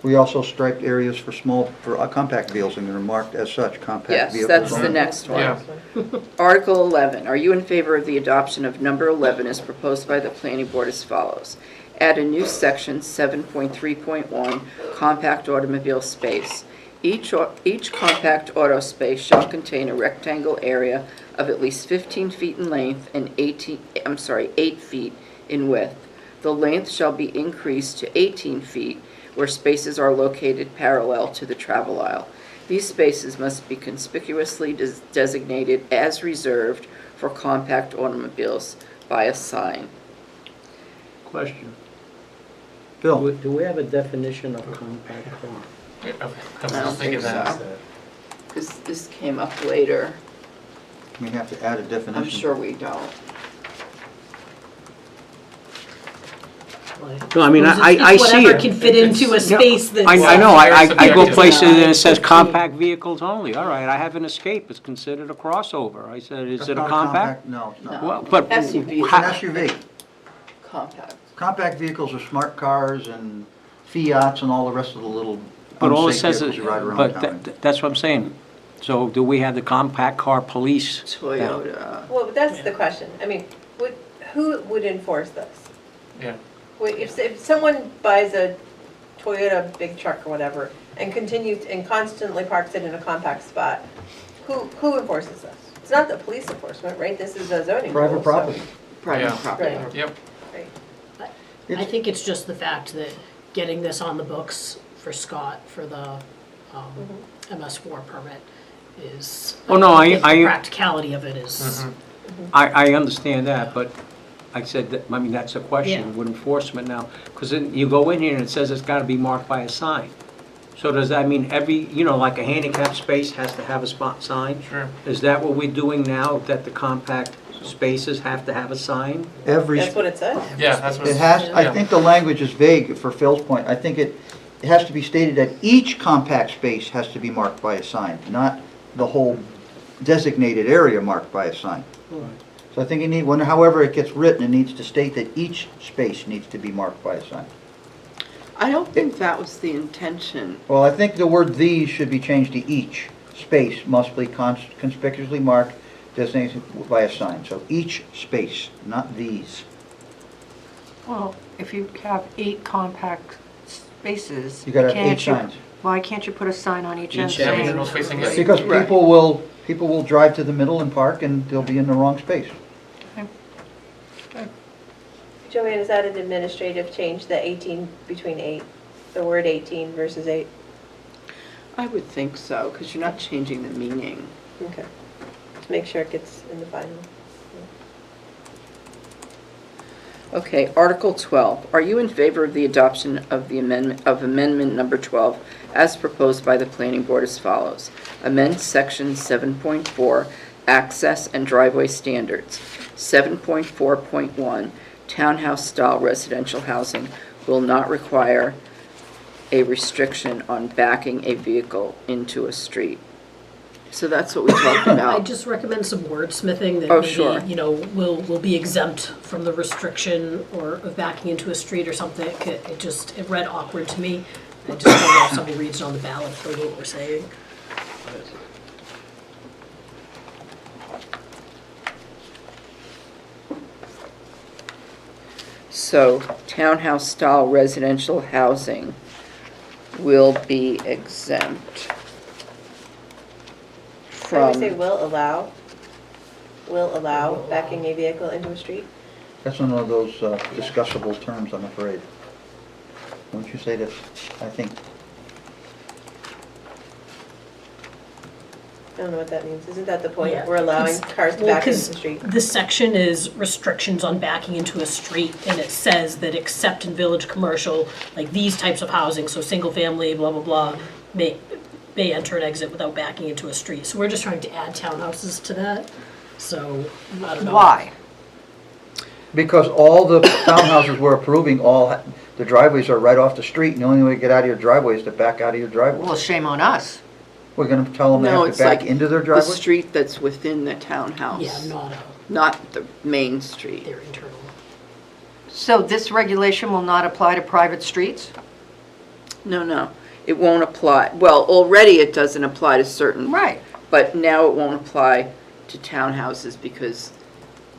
We also striped areas for compact vehicles, and they're marked as such, compact Yes, vehicles. that's the only. next one. Yeah. Article 11, are you in favor of the adoption of number 11 as proposed by the planning board as follows? Add a new section, 7.3.1, compact automobile space. Each compact auto space shall contain a rectangle area of at least 15 feet in length and 8 feet in width. The length shall be increased to 18 feet where spaces are located parallel to the travel aisle. These spaces must be conspicuously designated as reserved for compact automobiles by a sign. Question. Bill, Do we have a definition of compact car? I don't think so. Because this came up later. we have to add a definition. I'm sure we don't. No, I mean, It's I see Whatever it. can fit into a space that's. I know, I go subjective. places and it says compact vehicles only. All right, I have an Escape, it's considered a crossover. I said, is That's it a not compact? No, it's not. Well, but. SUV. It's how- an SUV. Compact. Compact vehicles are smart cars and Fiats and all the rest of the little But all it unsafe says vehicles is, you ride around but town in. that's what I'm saying. So do we have the compact car police? now? Toyota. Well, that's the question. I mean, who would enforce this? Yeah. If someone buys a Toyota big truck or whatever and continues and constantly parks it in a compact spot, who enforces this? It's not the police enforcement, right? This is a zoning rule. Private so- property. Private Yeah. property. Right. Yep. Right. I think it's just the fact that getting this on the books for Scott for the MS4 permit is. Oh, no, think the I- practicality of it is. I understand that, but I said that, I mean, that's a Yeah. question with enforcement now. Because you go in here and it says it's got to be marked by a sign. So does that mean every, like a handicap space has to have a spot sign? Sure. Is that what we're doing now, that the compact spaces have to have a sign? Every, That's what it says. Yeah, that's what. it has, I yeah. think the language is vague for Phil's point. I think it has to be stated that each compact space has to be marked by a sign, not the whole designated area marked by a sign. So I think you need, however it gets written, it needs to state that each space needs to be marked by a sign. I don't think that was the intention. Well, I think the word "these" should be changed to "each space must be conspicuously marked, designated by a sign." So each space, not these. Well, if you have 8 compact spaces. You gotta have can't 8 signs. Why can't you put a sign on each end Each Yeah, saying? middle facing it. Because Right. people will drive to the middle and park and they'll be in the wrong space. Joanne, is that an administrative change, the 18 between 8, the word 18 versus 8? I would think so, because you're not changing the meaning. Okay. To make sure it gets in the final. Okay, Article 12. Are you in favor of the adoption of the amendment number 12 as proposed by the planning board as follows? Amend section 7.4, access and driveway standards. 7.4.1, townhouse-style residential housing will not require a restriction on backing a vehicle into a street. So that's what we talked I about. just recommend some wordsmithing that Oh, sure. maybe, will be exempt from the restriction or of backing into a street or something. It read awkward to me. I just don't know if somebody reads it on the ballot if they know what we're saying. So townhouse-style residential housing will be exempt Can we say from, will allow backing a vehicle into a street? That's one of those discussable terms, I'm afraid. Wouldn't you say that, I think, I don't know what that means. Isn't that the point? Yeah. We're allowing It's- cars to well, back into 'cause the street? this section is restrictions on backing into a street, and it says that except in village commercial, like these types of housing, so single family, blah, blah, blah, may enter and exit without backing into a street. So we're just trying to add townhouses to that, so, I don't know. Why? because all the townhouses we're approving, the driveways are right off the street, and the only way to get out of your driveway is to back out of your driveway. Well, shame on us. We're gonna tell them they no, have it's to back like into their the driveway? street that's within the townhouse. Yeah, Not the main street. their internal. So this regulation will not apply to private streets? No, it won't apply. Well, already it doesn't apply to certain. Right. But now it won't apply to townhouses because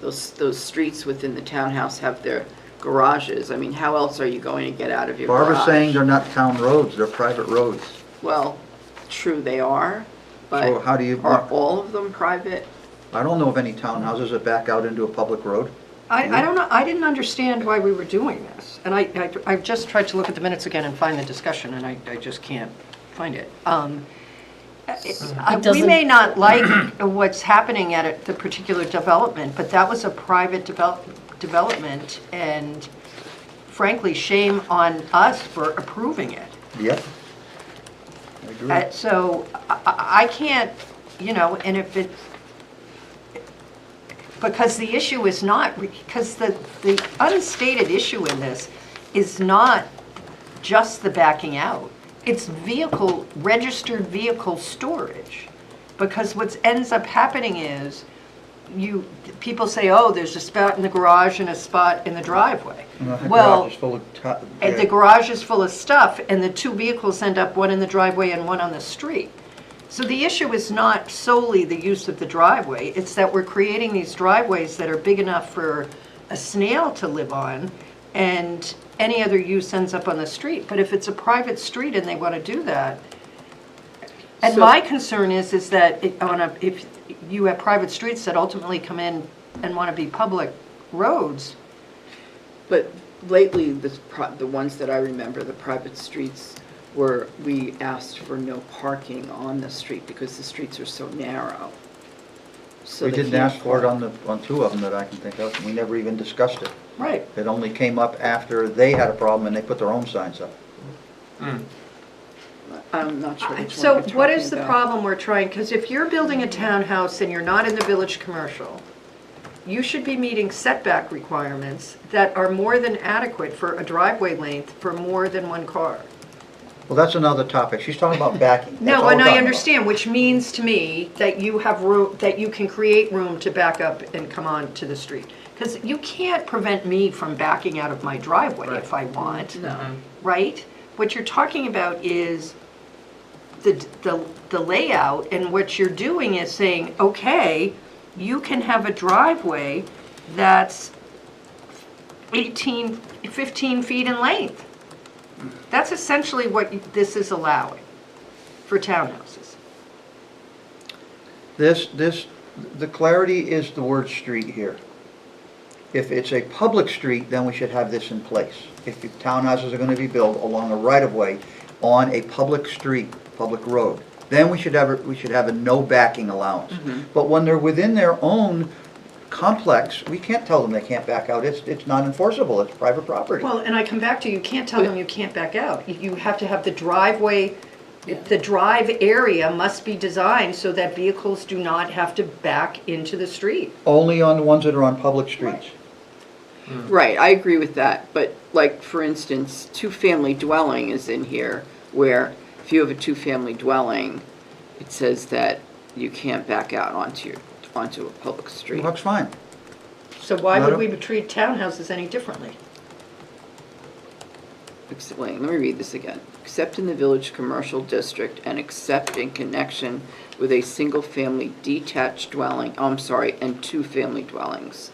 those streets within the townhouse have their garages. I mean, how else are you going to get out of your garage? Barbara's saying they're not town roads, they're private roads. Well, true they are, So but how do you, are all of them private? I don't know of any townhouses that back out into a public road. I don't know, I didn't understand why we were doing this. And I just tried to look at the minutes again and find the discussion, and I just can't find it. We doesn't- may not like what's happening at the particular development, but that was a private development, and frankly, shame on us for approving it. Yep. I agree. So I can't, and if it, because the issue is not, because the unstated issue in this is not just the backing out. It's registered vehicle storage. Because what ends up happening is, people say, oh, there's a spot in the garage and a spot in the driveway. The Well, garage is full of and the garage is full of stuff, and the two vehicles end up, one in the driveway and one on the street. So the issue is not solely the use of the driveway, it's that we're creating these driveways that are big enough for a snail to live on, and any other use ends up on the street. But if it's a private street and they want to do that, and So- my concern is that if you have private streets that ultimately come in and want to be public roads, But lately, the ones that I remember, the private streets, we asked for no parking on the street because the streets are so narrow. So We they didn't can't ask for it park. on 2 of them that I can think of. We never even discussed it. right, It only came up after they had a problem and they put their own signs up. I'm not sure which one So you're what is talking the about. problem we're trying, because if you're building a townhouse and you're not in the village commercial, you should be meeting setback requirements that are more than adequate for a driveway length for more than one car. Well, that's another topic. She's talking about backing. That's No, all and we're I talking about. understand, which means to me that you have room, that you can create room to back up and come on to the street. Because you can't prevent me from backing out of my driveway if I want. No. Right? What you're talking about is the layout, and what you're doing is saying, okay, you can have a driveway that's 15 feet in length. That's essentially what this is allowing for townhouses. The clarity is the word street here. If it's a public street, then we should have this in place. If the townhouses are gonna be built along a right-of-way on a public street, public road, then we should have a no backing allowance. But when they're within their own complex, we can't tell them they can't back out. It's not enforceable, it's private property. Well, and I come back to, you can't tell them you can't back out. You have to have the driveway, the drive area must be designed so that vehicles do not have to back into the street. Only on the ones that are on public streets. Right, I agree with that, but like, for instance, two-family dwelling is in here, where if you have a two-family dwelling, it says that you can't back out onto a public street. That's fine. So why would Let we treat townhouses any differently? Wait, let me read this again. Except in the village commercial district and except in connection with a single-family detached dwelling, and two-family dwellings.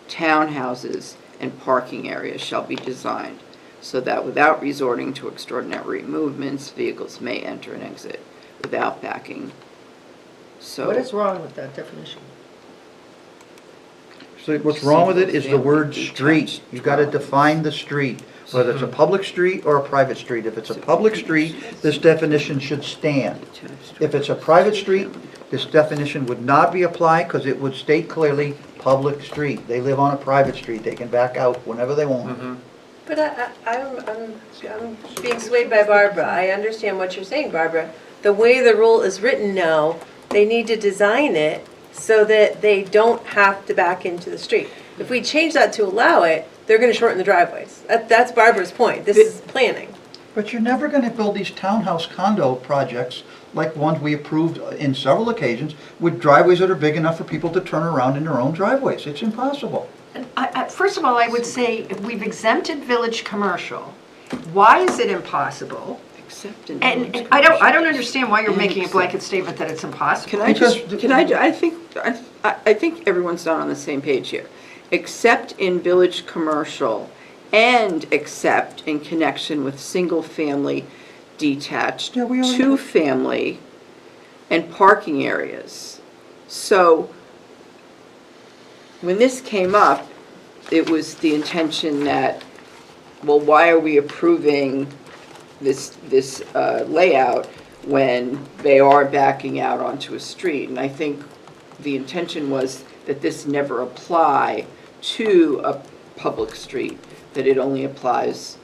Townhouses and parking areas shall be designed so that without resorting to extraordinary movements, vehicles may enter and exit without backing. So. What is wrong with that definition? So what's wrong with it is the word Single-family street. detached You've got to dwelling. define the street, whether it's a public street or a private street. If it's a public street, this definition should stand. If it's a private street, this definition would not be applied because it would state clearly, public street. They live on a private street. They can back out whenever they want. But I'm being swayed by Barbara. I understand what you're saying, Barbara. The way the rule is written now, they need to design it so that they don't have to back into the street. If we change that to allow it, they're gonna shorten the driveways. That's Barbara's point. This is planning. But you're never going to build these townhouse condo projects like ones we approved in several occasions with driveways that are big enough for people to turn around in their own driveways. It's impossible. First of all, I would say if we've exempted village commercial, why is it impossible? Except in And village I don't commercial. understand why you're And making a except- blanket statement that it's impossible. Can I just, Because- I think everyone's not on the same page here. Except in village commercial and except in connection with single-family detached, Yeah, we already- two-family, and parking areas. So, when this came up, it was the intention that, well, why are we approving this layout when they are backing out onto a street? And I think the intention was that this never apply to a public street, that it only applies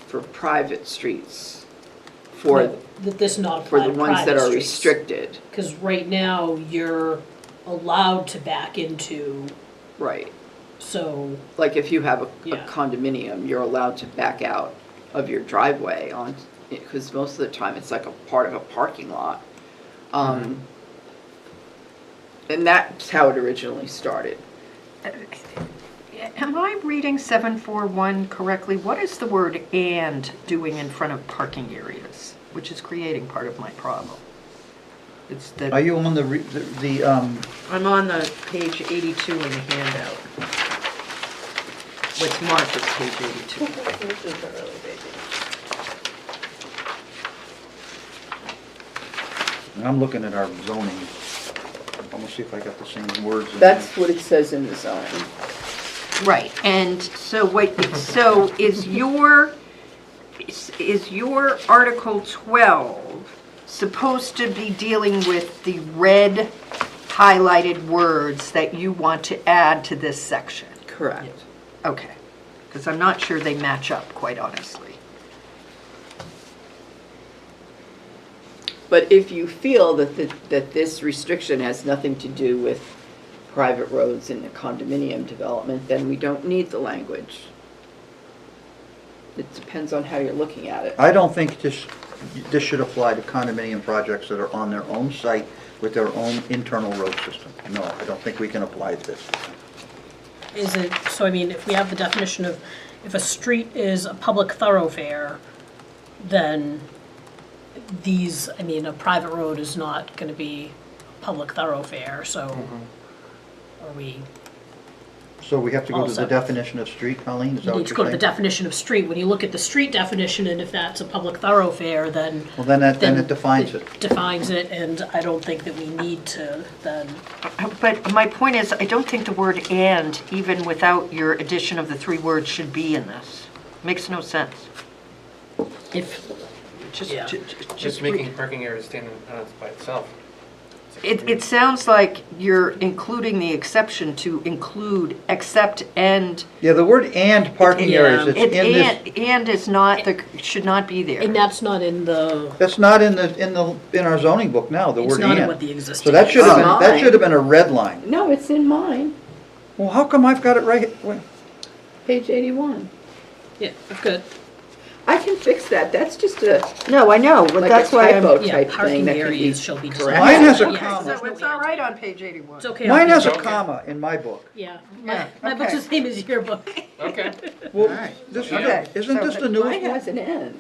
for private streets, for That this not for apply the to ones that private are streets. restricted. Because right now, you're allowed to back into, Right. so, Like if you have a Yeah. condominium, you're allowed to back out of your driveway on, because most of the time it's like a part of a parking lot. And that's how it originally started. Am I reading 741 correctly? What is the word "and" doing in front of parking areas, which is creating part of my problem? It's Are the, you on I'm on the page 82 in the handout. What's marked as page 82. This isn't really big. I'm looking at our zoning. I'm gonna see if I got the same words. in That's there. what it says in the zoning. Right, and so is your Article 12 supposed to be dealing with the red highlighted words that you want to add to this section? Correct. Okay, because I'm not sure they match up, quite honestly. But if you feel that that this restriction has nothing to do with private roads in a condominium development, then we don't need the language. It depends on how you're looking at it. I don't think this should apply to condominium projects that are on their own site with their own internal road system. No, I don't think we can apply this. Is it, so I mean, if we have the definition of, if a street is a public thoroughfare, then these, I mean, a private road is not gonna be a public thoroughfare, so are we, So we have to go to Also- the definition of street, Colleen, is that you need what to you're go to the saying? definition of street. When you look at the street definition, and if that's a public thoroughfare, then. Well, then it defines it. Defines it, and I don't think that we need to then, But my point is, I don't think the word "and," even without your addition of the 3 words, should be in this. Makes no sense. if, Just, Yeah. Just making parking areas stand by itself. It sounds like you're including the exception to include except and. Yeah, the word "and" parking Yeah. areas, it's in this, And is not, should not be there. and that's not in the, that's not in our zoning book now, the it's word not in what "and." the existing. So that should have Oh. been, that should have been a red line. No, it's in mine, Well, how come I've got it right? Wait. page 81. Yeah, good. I can fix that, that's just a, No, I know, but like a that's why typo Yeah, type thing parking that can be areas shall be correct. designated. Mine has a Yeah, comma. there's So no it's all and. right on page 81. It's okay. Mine has a Okay. comma in my book. Yeah, Yeah, my book's okay. the same as your book. Okay. Well, Alright. this is, Okay, isn't so this the Mine newest one? has an N.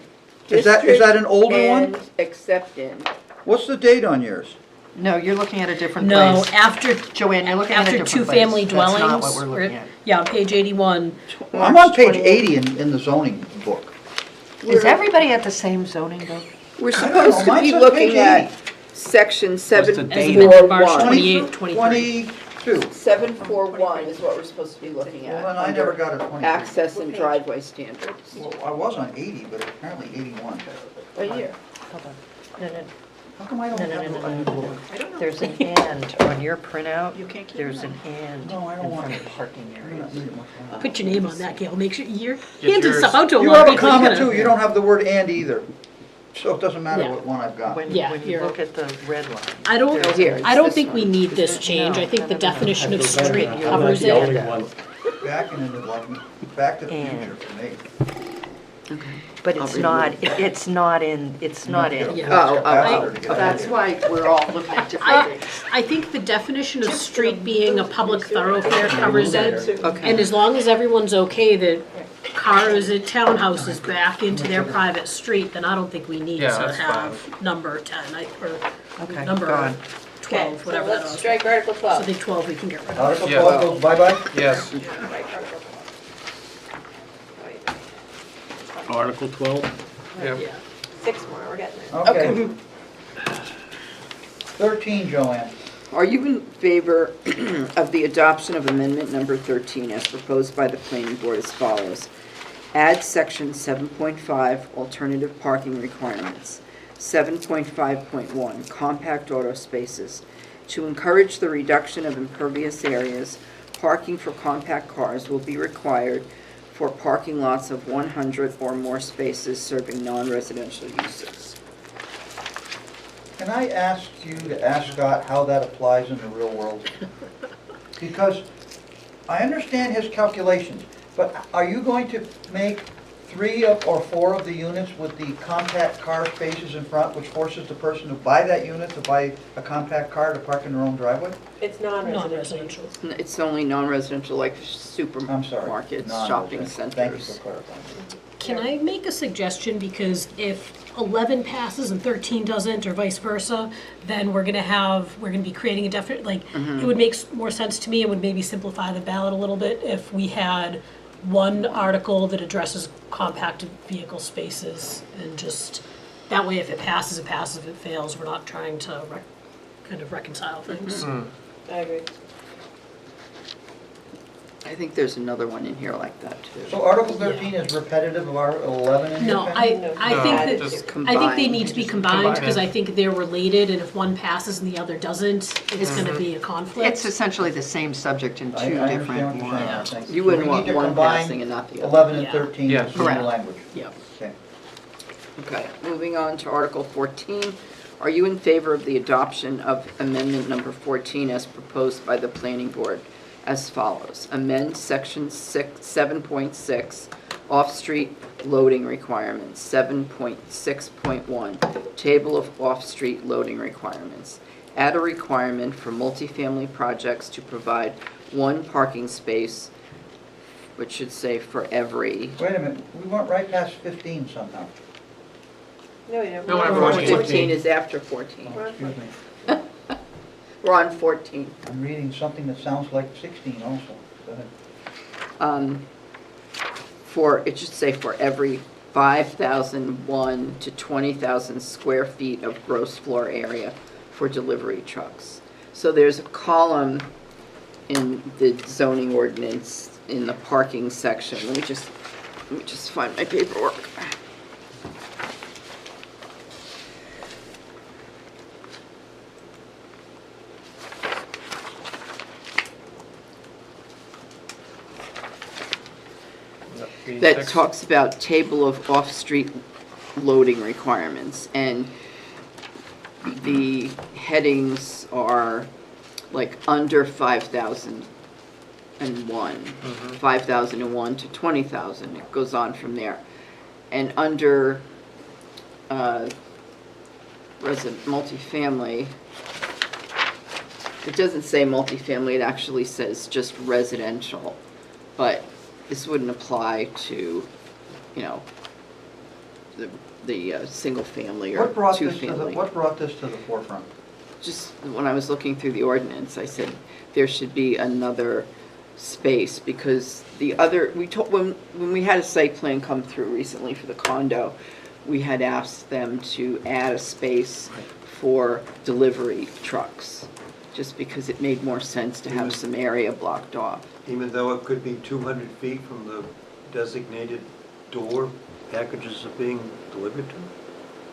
Is that an older one? And except in. What's the date on yours? No, you're looking at a different No, place. after, Joanne, you're looking at a after different place. two-family dwellings. That's not what we're or- looking at. Yeah, on page 81. I'm on page 80 in the zoning book. Is everybody at the same zoning though? We're I don't know, supposed to mine be says looking page at 80. section What's the date? As amended March 741. 28th, 23. 22. 741 is what we're supposed to be looking at. Well, then I never got a 22. Access and driveway standards. Well, I was on 80, but apparently 81. Right here. No, no, How come I don't No, no, have no, a no, new no, book? there's an and on your printout. You can't keep There's it. an and No, I don't in want front it. of parking I do areas. not need it much longer. Put your name on that, Gail. Make sure you're It's handing yours. stuff out to a You lot of have a people. You're comma gonna- too, you don't have the word "and" either. So it doesn't matter Yeah. what one I've got. When, Yeah, when you you're- look at the red line. I don't, Oh, here, I it's don't this think we one. need this Isn't it? change. I No, think no, the no, no. definition of Those are street the- covers the only it. one. Back into the, back to the And. future for me. But I'll it's read not, it. it's not in, it's not in. Yeah. Oh, that's why we're all looking at different I, things. I think the definition of street being a public thoroughfare covers it. Okay. And as long as everyone's okay that cars and townhouses back into their private street, then I don't think we need Yeah, to that's have number 10, or Okay, number gone. 12, Okay, so whatever that let's was. strike Article So I 12. think 12 we can get rid of. Article Yeah. 12 goes bye-bye? Yes. Strike Article 12. Article 12? Yeah. Yeah. 6 more, we're getting there. Okay. 13, Joanne. Are you in favor of the adoption of amendment number 13 as proposed by the planning board as follows? Add section 7.5, alternative parking requirements. 7.5.1, compact auto spaces. To encourage the reduction of impervious areas, parking for compact cars will be required for parking lots of 100 or more spaces serving non-residential uses. Can I ask you to ask Scott how that applies in the real world? Because I understand his calculations, but are you going to make 3 or 4 of the units with the compact car spaces in front, which forces the person to buy that unit to buy a compact car to park in their own driveway? It's non-residential. Non-residential. It's only non-residential, like I'm sorry. supermarkets, Non-residential. shopping Thank you centers. for clarifying. Can I make a suggestion, because if 11 passes and 13 doesn't, or vice versa, then we're gonna be creating a definite, like, it would make more sense to me, it would maybe simplify the ballot a little bit if we had one article that addresses compacted vehicle spaces, and just, that way if it passes, it passes, if it fails, we're not trying to kind of reconcile things. I agree. I think there's another one in here like that too. So Article 13 is repetitive of Article 11 in your No, opinion? I No, think that, just I think they need to be Just combined, combine because it. I think they're related, and if one passes and the other doesn't, it's gonna be a conflict. It's essentially the same subject in I two understand different what you're saying, warrants. thank You wouldn't So we want need to one combine passing and not the other. 11 and Yeah. 13 Yeah. in the Correct. language. Yep. Okay. Okay, moving on to Article 14. Are you in favor of the adoption of amendment number 14 as proposed by the planning board as follows? Amend section 7.6, off-street loading requirements, 7.6.1, table of off-street loading requirements. Add a requirement for multifamily projects to provide one parking space, which should say for every. Wait a minute, we went right past 15 somehow. No, you don't. No, we're on 14. 14 is after 14. Oh, excuse me. We're on 14. I'm reading something that sounds like 16 also. Go ahead. It should say for every 5,001 to 20,000 square feet of gross floor area for delivery trucks. So there's a column in the zoning ordinance in the parking section. Let me just find my paperwork. That talks about table of off-street loading requirements, and the headings are like under 5,001, 5,001 to 20,000, it goes on from there. And under multifamily, it doesn't say multifamily, it actually says just residential, but this wouldn't apply to, you know, the single family or What brought two this to the, family. what brought this to the forefront? Just when I was looking through the ordinance, I said there should be another space, because the other, when we had a site plan come through recently for the condo, we had asked them to add a space for delivery trucks, just because it made more sense to have some area blocked off. Even though it could be 200 feet from the designated door packages are being delivered to?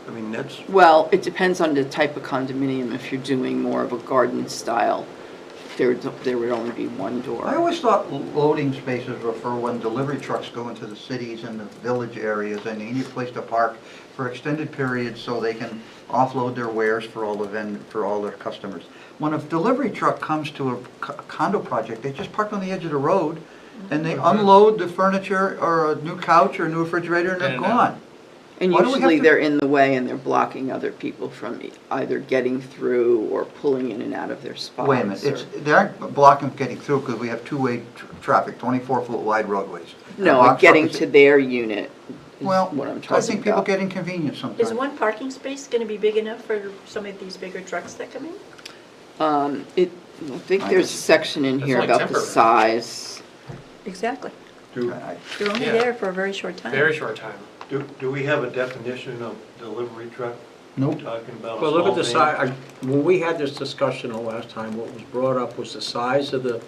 I mean, that's, Well, it depends on the type of condominium. If you're doing more of a garden style, there would only be one door. I always thought loading spaces were for when delivery trucks go into the cities and the village areas and they need a place to park for extended periods so they can offload their wares for all their customers. When a delivery truck comes to a condo project, they just park on the edge of the road and they unload the furniture or a new couch or a new refrigerator and they're gone. And Why do we have usually to- they're in the way and they're blocking other people from either getting through or pulling in and out of their spots. Wait a minute, they aren't blocking getting through because we have two-way traffic, 24-foot wide roadways. No, Box getting truck is- to their unit is Well, what I'm I talking think people about. get inconvenienced Is sometimes. one parking space going to be big enough for some of these bigger trucks that come in? I think there's a section in That's here only about the temporary. size. Exactly. I- They're only Yeah. there for a very short time. Very short time. do we have a definition of delivery truck? Nope. Talking about a Well, look at the small van? size, when we had this discussion the last time, what was brought up was the size of the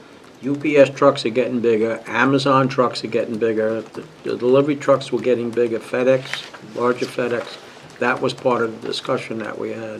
UPS trucks are getting bigger, Amazon trucks are getting bigger, the delivery trucks were getting bigger, FedEx, larger FedEx. That was part of the discussion that we had.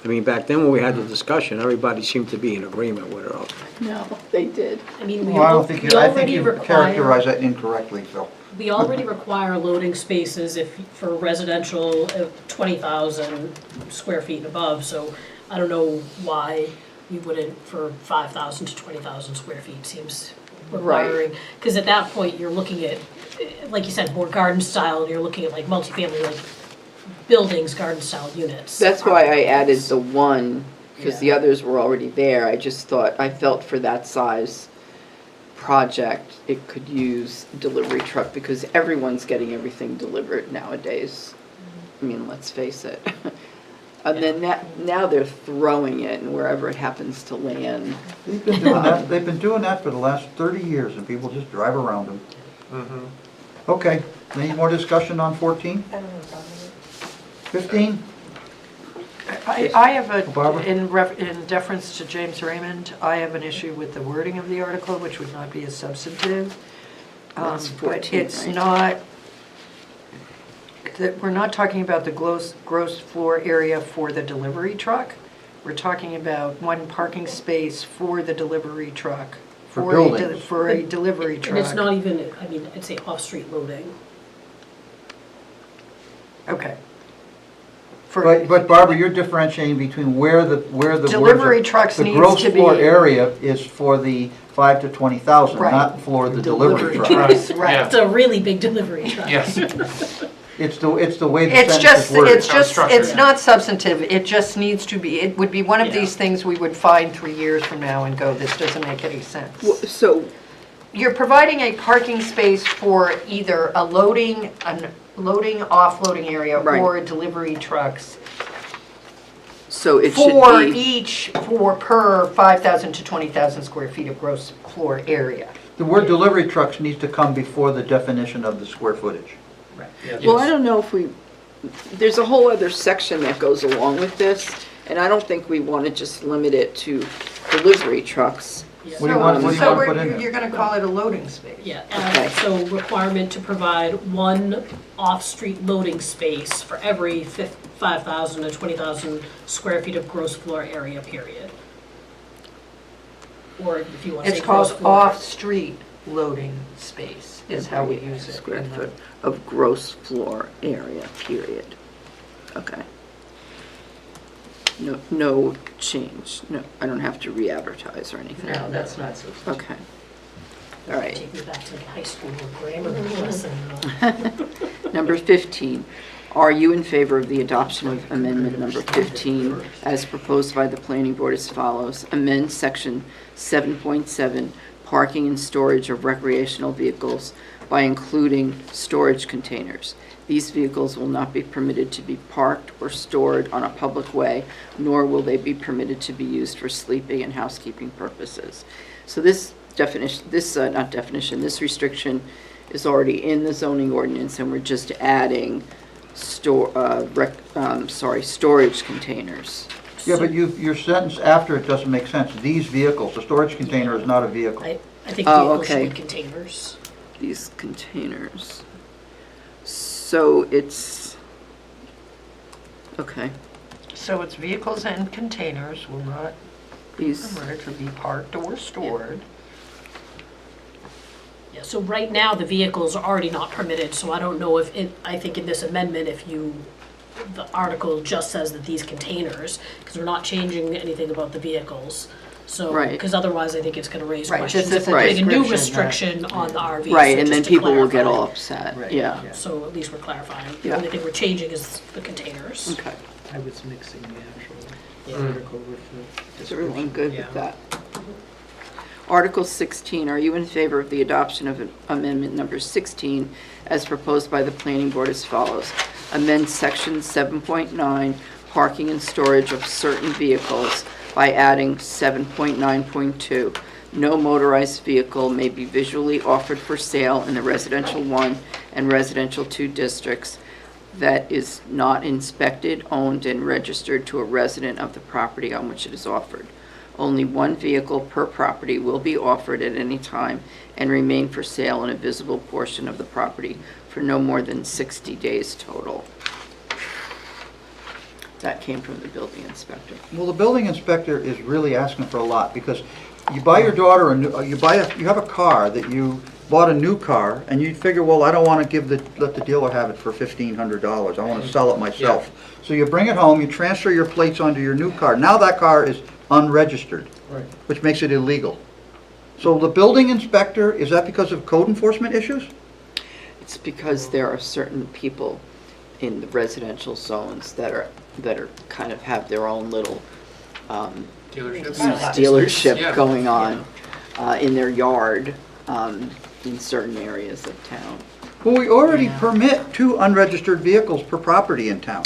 I mean, back then when we had the discussion, everybody seemed to be in agreement with it all. No, they did. I mean, Well, I think you already characterized that incorrectly, Phil. We already require loading spaces for residential, 20,000 square feet and above, so I don't know why we wouldn't for 5,000 to 20,000 square feet seems requiring. Because at that point, you're looking at, like you said, more garden style, and you're looking at like multifamily, like buildings, garden style units. That's why I added the one, because the Yeah. others were already there. I just thought, I felt for that size project, it could use delivery truck, because everyone's getting everything delivered nowadays. I mean, let's face it. And then now they're throwing it, and wherever it happens to land. They've been doing that for the last 30 years, and people just drive around them. Mhm. Okay, any more discussion on 14? I don't have a problem with it. 15? I have Barbara? in deference to James Raymond, I have an issue with the wording of the article, which would not be a substantive. That's But 14, it's right? not, that we're not talking about the gross floor area for the delivery truck. We're talking about one parking space for the delivery truck. For a buildings. For a delivery truck. And it's not even, I mean, I'd say off-street loading. Okay. But Barbara, you're differentiating between where the words Delivery are- trucks the needs gross to floor be- area is for the 5 to 20,000, Right. not for the delivery truck. trucks, right. It's a really big delivery truck. Yes. It's the way the It's sentence just, is worded. it's just, structured. it's not substantive, it just needs to be, it would be one of Yeah. these things we would find 3 years from now and go, this doesn't make any sense. So, You're providing a parking space for either a loading, offloading area Right. or delivery trucks so it for should be, each, per 5,000 to 20,000 square feet of gross floor area. The word delivery trucks needs to come before the definition of the square footage. well, I don't know if we, there's a whole other section that goes along with this, and I don't think we want to just limit it to delivery trucks. What do you want to So put in there? you're gonna call it a loading space? Yeah, Okay. so requirement to provide one off-street loading space for every 5,000 to 20,000 square feet of gross floor area, period. Or if you want to say It's gross called floor. off-street loading space, is how we use it. Square in the- foot of gross floor area, period. Okay. No change, no, I don't have to re-advertise or anything. No, that's not substantive. Okay. All right. Take me back to like high school or grammar lesson. Number 15, are you in favor of the adoption of amendment number 15 as proposed by the planning board as follows? Amend section 7.7, parking and storage of recreational vehicles by including storage containers. These vehicles will not be permitted to be parked or stored on a public way, nor will they be permitted to be used for sleeping and housekeeping purposes. So this definition, this restriction is already in the zoning ordinance, and we're just adding storage containers. Yeah, but your sentence after it doesn't make sense. These vehicles, a storage container is not a vehicle. I think Oh, vehicles should okay. be containers. These containers. So it's, okay, So it's vehicles and containers will not be these, permitted to be parked or stored. Yeah, so right now, the vehicles are already not permitted, so I don't know if, I think in this amendment, the article just says that these containers, because we're not changing anything about the vehicles. So, Right. because otherwise I think it's gonna raise Right, questions. this is If we're a putting a new description, restriction on the RVs. right, so and then just to people will get clarify. all upset, Right, yeah. yeah. So at least we're clarifying. The Yeah. only thing we're changing is the containers. Okay, I was mixing the Yeah. actual article with the is everyone good with Yeah. that? Article 16, are you in favor of the adoption of amendment number 16 as proposed by the planning board as follows? Amend section 7.9, parking and storage of certain vehicles by adding 7.9.2. No motorized vehicle may be visually offered for sale in the residential 1 and residential 2 districts that is not inspected, owned, and registered to a resident of the property on which it is offered. Only one vehicle per property will be offered at any time and remain for sale in a visible portion of the property for no more than 60 days total. That came from the building inspector. Well, the building inspector is really asking for a lot, because you buy your daughter you have a car that you bought a new car, and you figure, well, I don't want to let the dealer have it for $1,500. I want to sell it myself. So you bring it home, you transfer your plates onto your new car. Now that car is unregistered, Right. which makes it illegal. So the building inspector, is that because of code enforcement issues? It's because there are certain people in the residential zones that are kind of have their own little Dealerships. dealership Yeah. going on in their yard in certain areas of town. Well, we already permit 2 unregistered vehicles per property in town.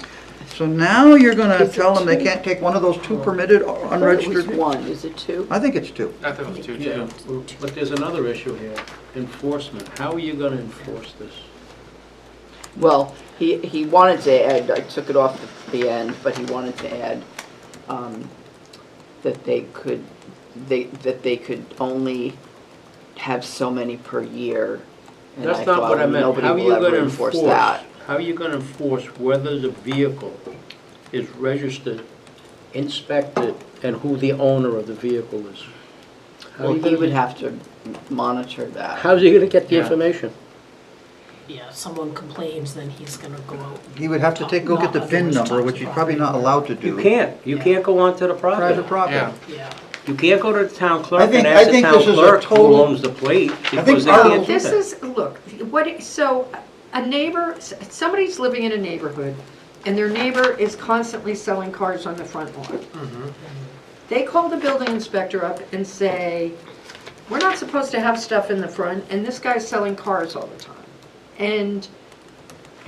So now you're going to tell them they can't take one of those 2 permitted unregistered? It was one, is it 2? I think it's 2. I thought it was two, Yeah, too. but there's another issue here, enforcement. How are you gonna enforce this? Well, he wanted to add, I took it off the end, but he wanted to add that they could only have so many per year. And That's I not thought, what I meant. nobody How are you will ever gonna enforce enforce? that. How are you gonna enforce whether the vehicle is registered, inspected, and who the owner of the vehicle is? How are Well, you he gonna- would have to monitor that. How's he gonna get the Yeah. information? yeah, someone complains, then he's gonna go out. He would have to go get the VIN number, which he's probably not allowed to do. You can't go onto the property. Private property. Yeah. Yeah. You can't go to the town I clerk think- and I ask the think town this is a clerk who total- owns the plate, think because they our- can't do This that. is, look, so a neighbor, somebody's living in a neighborhood, and their neighbor is constantly selling cars on the front lawn. They call the building inspector up and say, we're not supposed to have stuff in the front, and this guy's selling cars all the time. And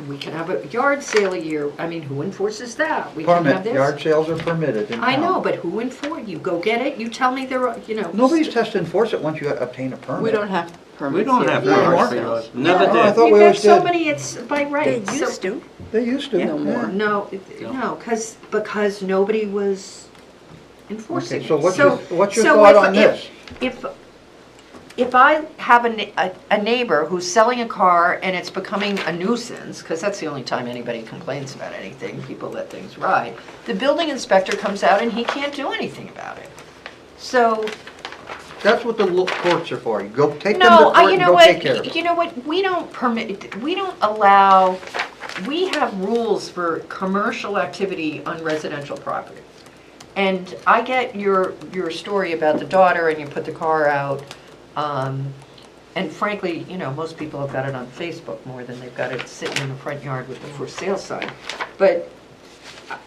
we can have a yard sale a year, I mean, who enforces that? We can have Permit, yard this. sales are permitted in town. I know, but who enforces, you go get it, you tell me there are, you know. Nobody's has to enforce it once you obtain a permit. We don't have permits We don't here have for Yeah. permits yard for sales. yours. Never Oh, I did. thought we You've got always so did. many, it's by They right. So- used to. They used to. No more. No, because nobody was enforcing Okay, it. so what's your so thought if- on this? If I have a neighbor who's selling a car and it's becoming a nuisance, because that's the only time anybody complains about anything, people let things ride, the building inspector comes out and he can't do anything about it. So, That's what the courts are for. You go take them to no, court you and know go take care of what, it. you know what, we don't allow, we have rules for commercial activity on residential property. And I get your story about the daughter and you put the car out. And frankly, you know, most people have got it on Facebook more than they've got it sitting in the front yard with the for sale sign. But,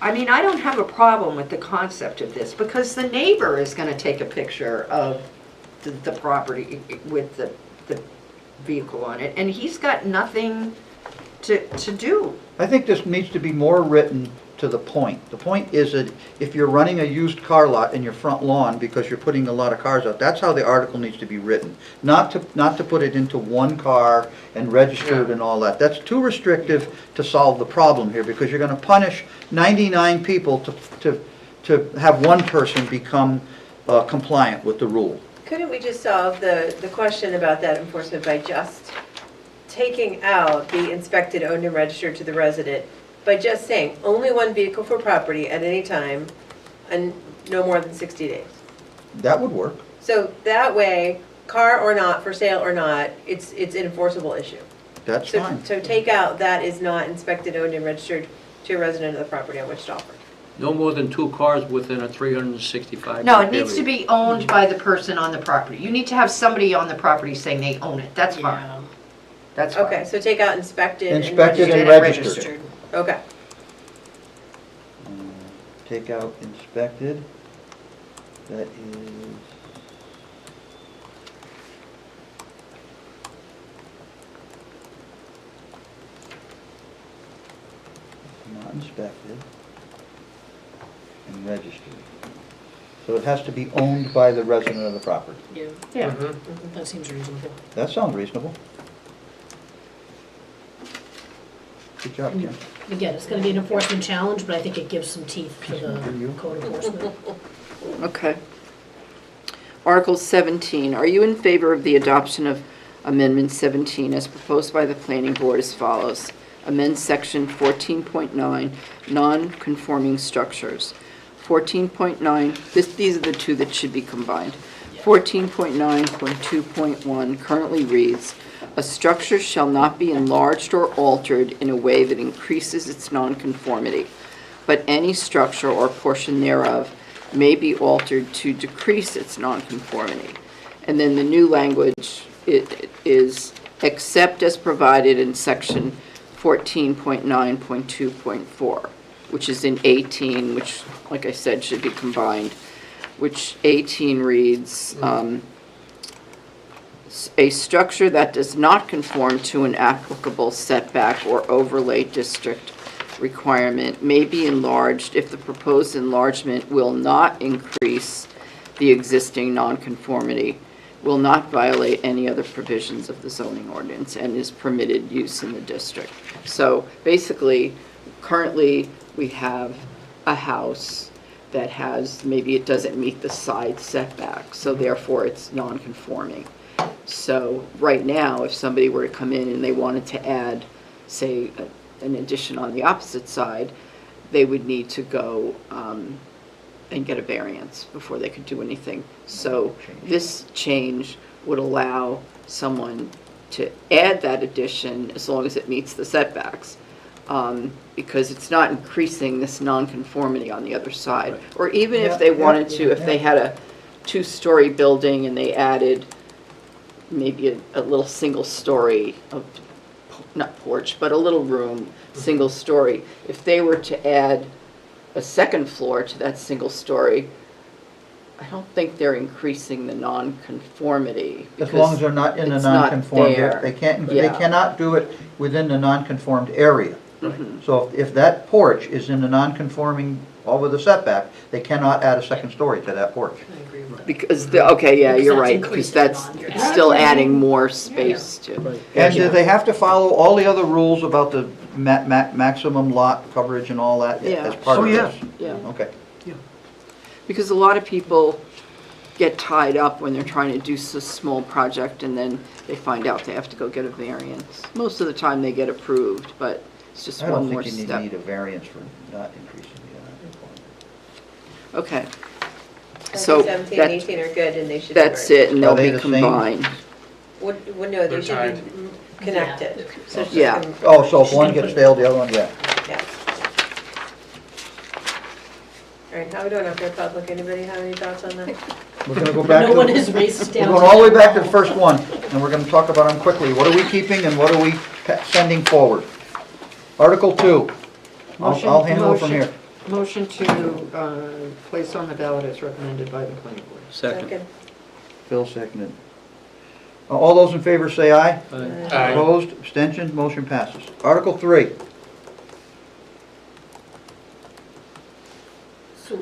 I mean, I don't have a problem with the concept of this because the neighbor is gonna take a picture of the property with the vehicle on it, and he's got nothing to do. I think this needs to be more written to the point. The point is that if you're running a used car lot in your front lawn because you're putting a lot of cars out, that's how the article needs to be written. Not to put it into one car and registered and all that. That's too restrictive to solve the problem here because you're gonna punish 99 people to have one person become compliant with the rule. Couldn't we just solve the question about that enforcement by just taking out the inspected, owned, and registered to the resident, by just saying only one vehicle for property at any time and no more than 60 days? That would work. So that way, car or not, for sale or not, it's an enforceable issue. That's fine. So take out that is not inspected, owned, and registered to a resident of the property on which to offer. No more than 2 cars within a 365 No, day it needs to period. be owned by the person on the property. You need to have somebody on the property saying they own it. That's fine. Yeah. That's fine. Okay, so take out inspected and Inspected and registered. registered. Okay. Take out inspected. That is. Not inspected. And registered. So it has to be owned by the resident of the property. Yeah, Yeah. that seems reasonable. That sounds reasonable. Good job, Kim. Again, it's gonna be an enforcement challenge, but I think it gives some teeth to the code enforcement. Okay. Article 17, are you in favor of the adoption of Amendment 17 as proposed by the Planning Board as follows? Amend Section 14.9, non-conforming structures. 14.9, these are the two that should be combined. 14.9.2.1 currently reads, "A structure shall not be enlarged or altered in a way that increases its nonconformity, but any structure or portion thereof may be altered to decrease its nonconformity." And then the new language is, "except as provided in Section 14.9.2.4, which is in 18, which, like I said, should be combined, which 18 reads, "A structure that does not conform to an applicable setback or overlay district requirement may be enlarged if the proposed enlargement will not increase the existing nonconformity, will not violate any other provisions of the zoning ordinance, and is permitted use in the district." So basically, currently, we have a house that has, maybe it doesn't meet the side setback, so therefore it's non-conforming. So right now, if somebody were to come in and they wanted to add, say, an addition on the opposite side, they would need to go and get a variance before they could do anything. So this change would allow someone to add that addition as long as it meets the setbacks. Because it's not increasing this nonconformity on the other side. Or even if they wanted to, if they had a two-story building and they added maybe a little single story of, not porch, but a little room, single story. If they were to add a second floor to that single story, I don't think they're increasing the nonconformity. As long as they're not in the it's not non-conformed, there. they Yeah. cannot do it within the non-conformed area. Mhm. So if that porch is in the non-conforming over the setback, they cannot add a second story to that porch. I agree with that. Because, okay, yeah, Because you're that's right, because increasing that's, on your it's still adding more space to. Right. And do they have to follow all the other rules about the maximum lot coverage and all that Yeah. as part Oh, of yeah. this? Yeah. Okay. Because a lot of people get tied up when they're trying to do a small project and then they find out they have to go get a variance. Most of the time they get approved, but it's just I one don't more think you step. need a variance for not increasing the non-conforming. Okay. So 17 and that, 18 are good, and they should be that's merged. it, and Are they'll they be the same? combined. No, they They're should tied. be connected. So it's just Yeah. Oh, so if one gets stale, the other one, yeah. Yeah. All right, how are we doing up here, public? Anybody have any thoughts on that? We're gonna go back to. No one has raced We're down. going all the way back to the first one, and we're gonna talk about them quickly. What are we keeping and what are we sending forward? Article 2. I'll handle it from here. Motion to place on the ballot as recommended by the planning board. Second. Phil seconded. All those in favor say aye. Aye. Opposed, abstention, motion passes. Article 3. So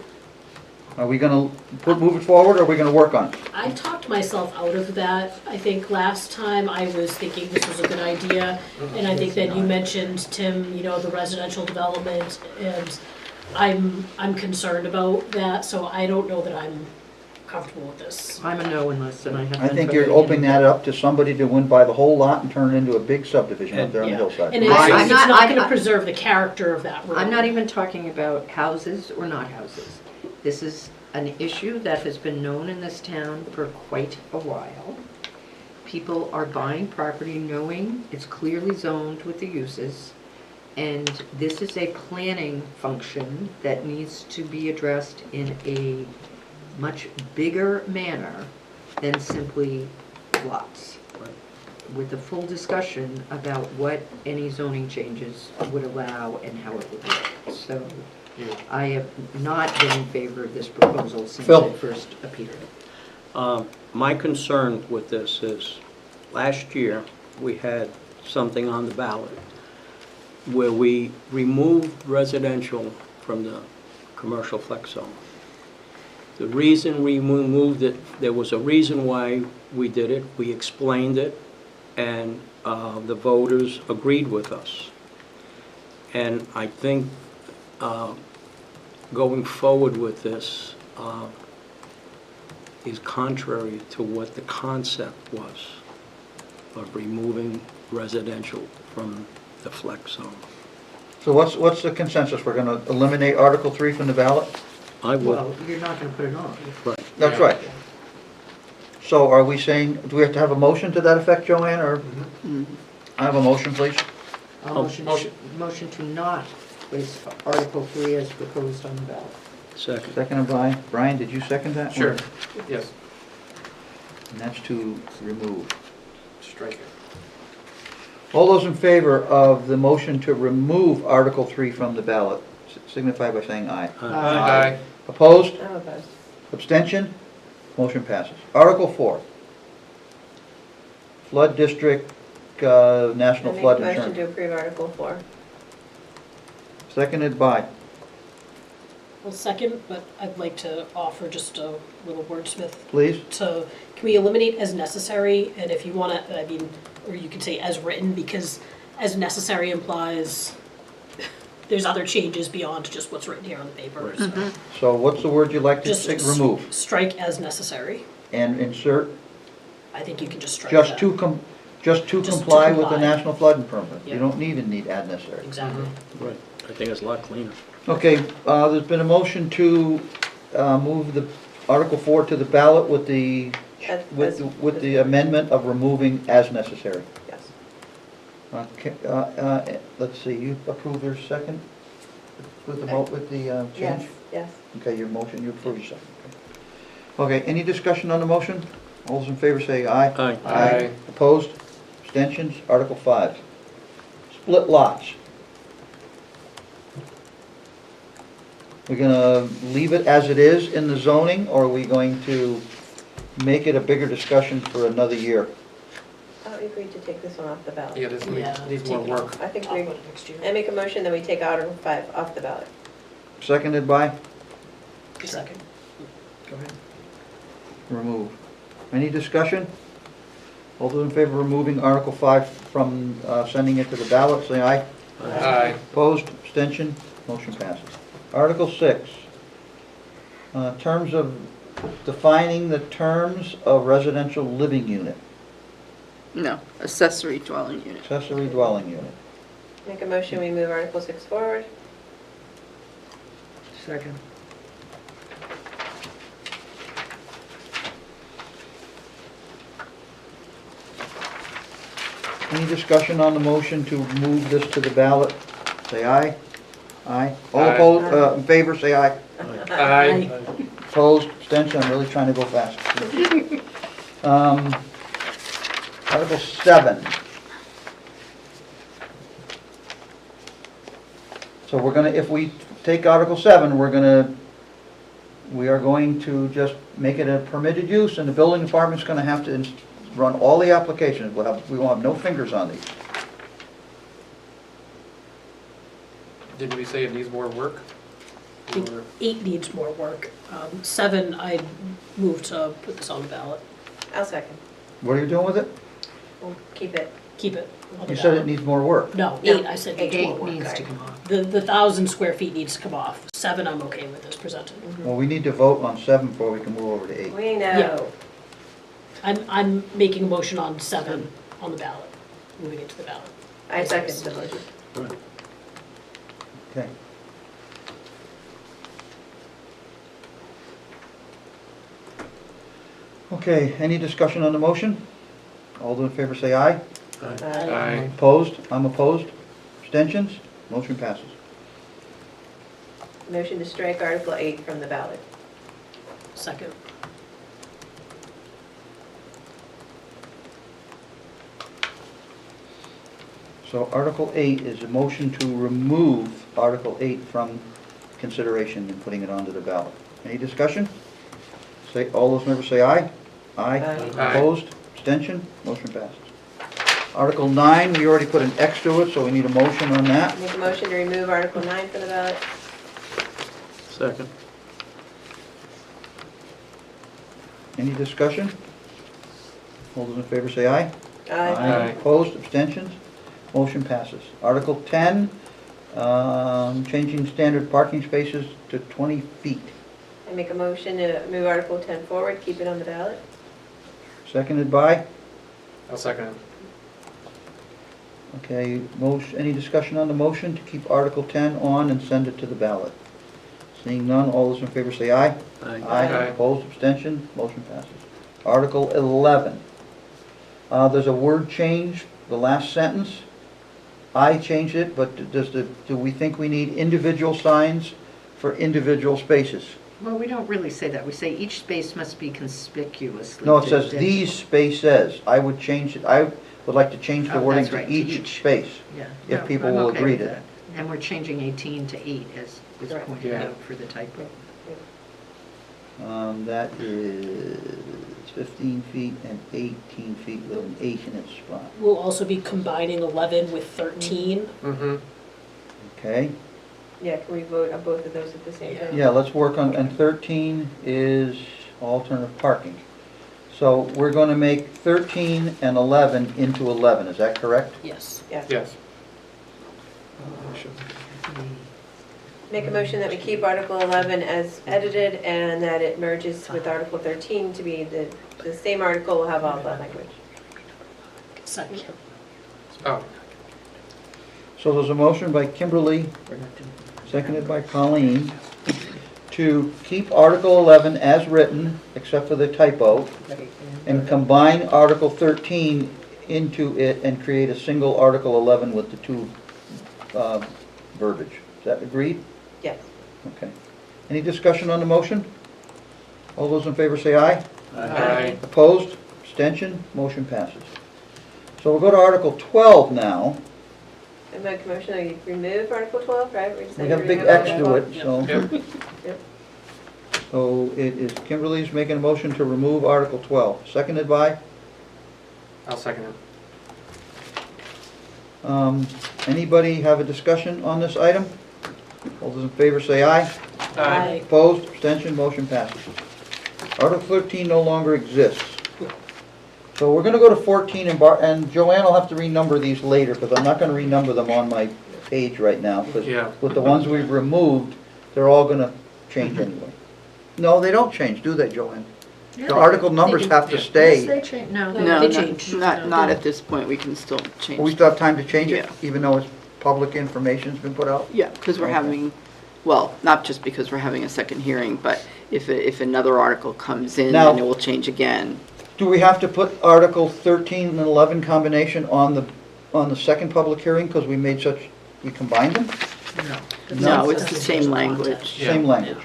Are we gonna move it forward or are we gonna work on it? I talked myself out of that. I think last time I was thinking this was a good idea. And I think that you mentioned, Tim, you know, the residential development, and I'm concerned about that, so I don't know that I'm comfortable with this. I'm a no in this, and I have been. I think from you're the opening beginning. that up to somebody to win by the whole lot and turn it into a big subdivision up there on the Yeah. hillside. And it's I'm not- not I'm gonna not- preserve the character of that road. I'm not even talking about houses or not houses. This is an issue that has been known in this town for quite a while. People are buying property knowing it's clearly zoned with the uses, and this is a planning function that needs to be addressed in a much bigger manner than simply lots. With a full discussion about what any zoning changes would allow and how it would work. So I have not been in favor of this proposal since Phil. it first appeared. My concern with this is, last year, we had something on the ballot where we removed residential from the commercial flex zone. The reason we moved it, there was a reason why we did it, we explained it, and the voters agreed with us. And I think going forward with this is contrary to what the concept was of removing residential from the flex zone. So what's the consensus? We're gonna eliminate Article 3 from the ballot? I would, Well, you're not going to put it on. right. That's right. So are we saying, do we have to have a motion to that effect, Joanne, or? I have a motion, please. Motion to not place Article 3 as proposed on the ballot. Second. Seconded by, Brian, did you second that? Sure, yes, And that's to remove. strike it. All those in favor of the motion to remove Article 3 from the ballot, signify by saying aye. Aye. Opposed? I'm opposed. Abstention? Motion passes. Article 4. Flood District, National I make Flood a motion to Insurance. approve Article 4. Seconded by, Well, second, but I'd like to offer just a little wordsmith please. to, can we eliminate as necessary? And if you want to, I mean, or you can say as written, because as necessary implies there's other changes beyond just what's written here on the paper. So So what's the word you'd like to just remove? strike as necessary. And insert, I think you can just strike just that. to Just to comply with the comply. National Flood Permit. You Yeah. don't even need add necessary. Exactly. Right, I think it's a lot cleaner. Okay, there's been a motion to move the Article 4 to the ballot with the with the amendment of removing as necessary. Yes. Okay, let's see, you approve your second with the vote, with the change? Yes, yes. Okay, your motion, you approve your second. Okay, any discussion on the motion? All those in favor say aye. Aye. Aye. Opposed? Abstentions? Article 5. Split lots. We're gonna leave it as it is in the zoning, or are we going to make it a bigger discussion for another year? I thought we agreed to take this one off the ballot. Yeah, this Yeah, needs more take it work. off. I think I'll we, put it next year. I make a motion that we take Article 5 off the ballot. Seconded by? Second. Go ahead. Remove. Any discussion? All those in favor of removing Article 5 from sending it to the ballot, say aye. Aye. Opposed? Abstention? Motion passes. Article 6. Terms of, defining the terms of residential living unit, No, accessory dwelling unit. accessory dwelling unit. Make a motion, we move Article 6 forward. Second. Any discussion on the motion to move this to the ballot? Say aye. Aye. All Aye. opposed, in favor, say aye. Aye. Opposed, abstention, I'm really trying to go fast. Article 7. So we're gonna, if we take Article 7, we are going to just make it a permitted use, and the building department's gonna have to run all the applications. We will have no fingers on these. Didn't we say it needs more work? I think Or- 8 needs more work. 7, I moved to put this on the ballot. I'll second. What are you doing with it? We'll keep it. Keep it on the You said it ballot. needs more work. No, No, 8, I said needs more 8 work. needs to come off. The 1,000 square feet needs to come off. 7, I'm okay with as presented. Well, we need to vote on 7 before we can move over to 8. We Yeah. know. I'm making a motion on 7 on the ballot, moving it to the ballot. I second the motion. Okay. Okay, any discussion on the motion? All those in favor say aye. Aye. Opposed? I'm opposed. Abstentions? Motion passes. Motion to strike Article 8 from the ballot. Second. So Article 8 is a motion to remove Article 8 from consideration and putting it onto the ballot. Any discussion? Say, all those members say aye. Aye. Aye. Opposed? Abstention? Motion passes. Article 9, we already put an X to it, so we need a motion on that. Make a motion to remove Article 9 from the ballot. Second. Any discussion? All those in favor say aye. Aye. Opposed? Abstentions? Motion passes. Article 10, changing standard parking spaces to 20 feet. I make a motion to move Article 10 forward, keep it on the ballot. Seconded by? I'll second it. Okay, any discussion on the motion to keep Article 10 on and send it to the ballot? Seeing none, all those in favor say aye. Aye. Aye. Opposed, abstention, motion passes. Article 11. There's a word change, the last sentence. I changed it, but do we think we need individual signs for individual spaces? Well, we don't really say that. We say each space must be conspicuously. No, it says distinct. these spaces. I would change it, I would like to change the Oh, wording that's right, to to each each. space. Yeah. if No, people I'm will okay agree with to that. And we're changing 18 to 8 as was Right. pointed Yeah. out for the typo. That is 15 feet and 18 feet with an 8 in its spot. We'll also be combining 11 with 13. Mm-hmm. Okay? Yeah, can we vote on both of those at the same time? Yeah, let's work on, and 13 is alternative parking. So we're going to make 13 and 11 into 11, is that correct? Yes. Yes. Make a motion that we keep Article 11 as edited and that it merges with Article 13 to be the same article will have all that language. Second. Oh, So there's a motion by Kimberly, We're not doing. seconded by Colleen, to keep Article 11 as written, except for the typo, and combine Article 13 into it and create a single Article 11 with the two verbiage. Is that agreed? Yes. Okay. Any discussion on the motion? All those in favor say aye. Aye. Opposed? Abstention? Motion passes. So we'll go to Article 12 now. I make a motion that you remove Article 12, right? We just We said have a big remove X Article to 12. it, so. Yep. Yep. So it is Kimberly's making a motion to remove Article 12. Seconded by? I'll second it. Anybody have a discussion on this item? All those in favor say aye. Aye. Opposed? Abstention? Motion passes. Article 13 no longer exists. So we're going to go to 14, and Joanne will have to renumber these later, because I'm not going to renumber them on my page right now, because Yeah. with the ones we've removed, they're all going to change anyway. No, they don't change, do they, Joanne? The article numbers have to Yes, stay. they change, no. No, They not- changed. not at this point, we can still change. We still have time to change it, Yeah. even though it's public information's been put out? Yeah, because we're Okay. having, well, not just because we're having a second hearing, but if another article comes in, Now- then it will change again. Do we have to put Article 13 and 11 combination on the second public hearing, because we combined them? No, it's the same language. Same language.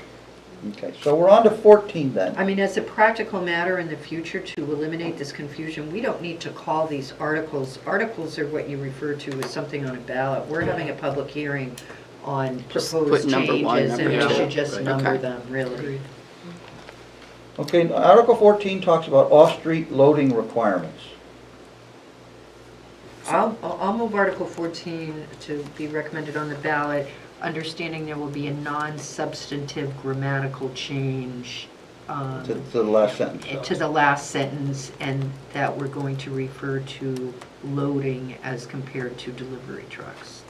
Okay, so we're on to 14 then. I mean, as a practical matter in the future, to eliminate this confusion, we don't need to call these articles. Articles are what you refer to as something on a ballot. We're having a public hearing on Just proposed put number one, changes, and we number two. should just Right. number Okay. them, really. Okay, Article 14 talks about off-street loading requirements. I'll move Article 14 to be recommended on the ballot, understanding there will be a non-substantive grammatical change To the last sentence. to the last sentence, and that we're going to refer to loading as compared to delivery trucks.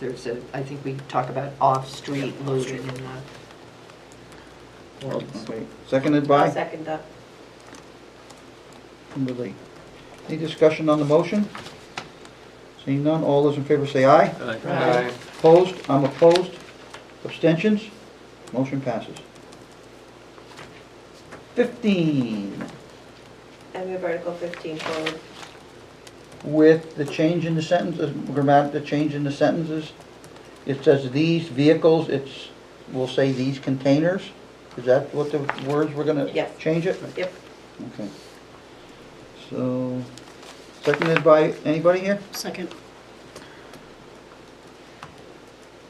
I think we talk about off-street loading in that. Okay, seconded I'll by second that. Kimberly. Any discussion on the motion? Seeing none, all those in favor say aye. Aye. Opposed? I'm opposed. Abstentions? Motion passes. 15, I move Article 15 forward. with the change in the sentences, the change in the sentences. It says these vehicles, we'll say these containers. Is that what the words we're gonna Yes. change it? Yep. Okay. So, seconded by anybody here? Second.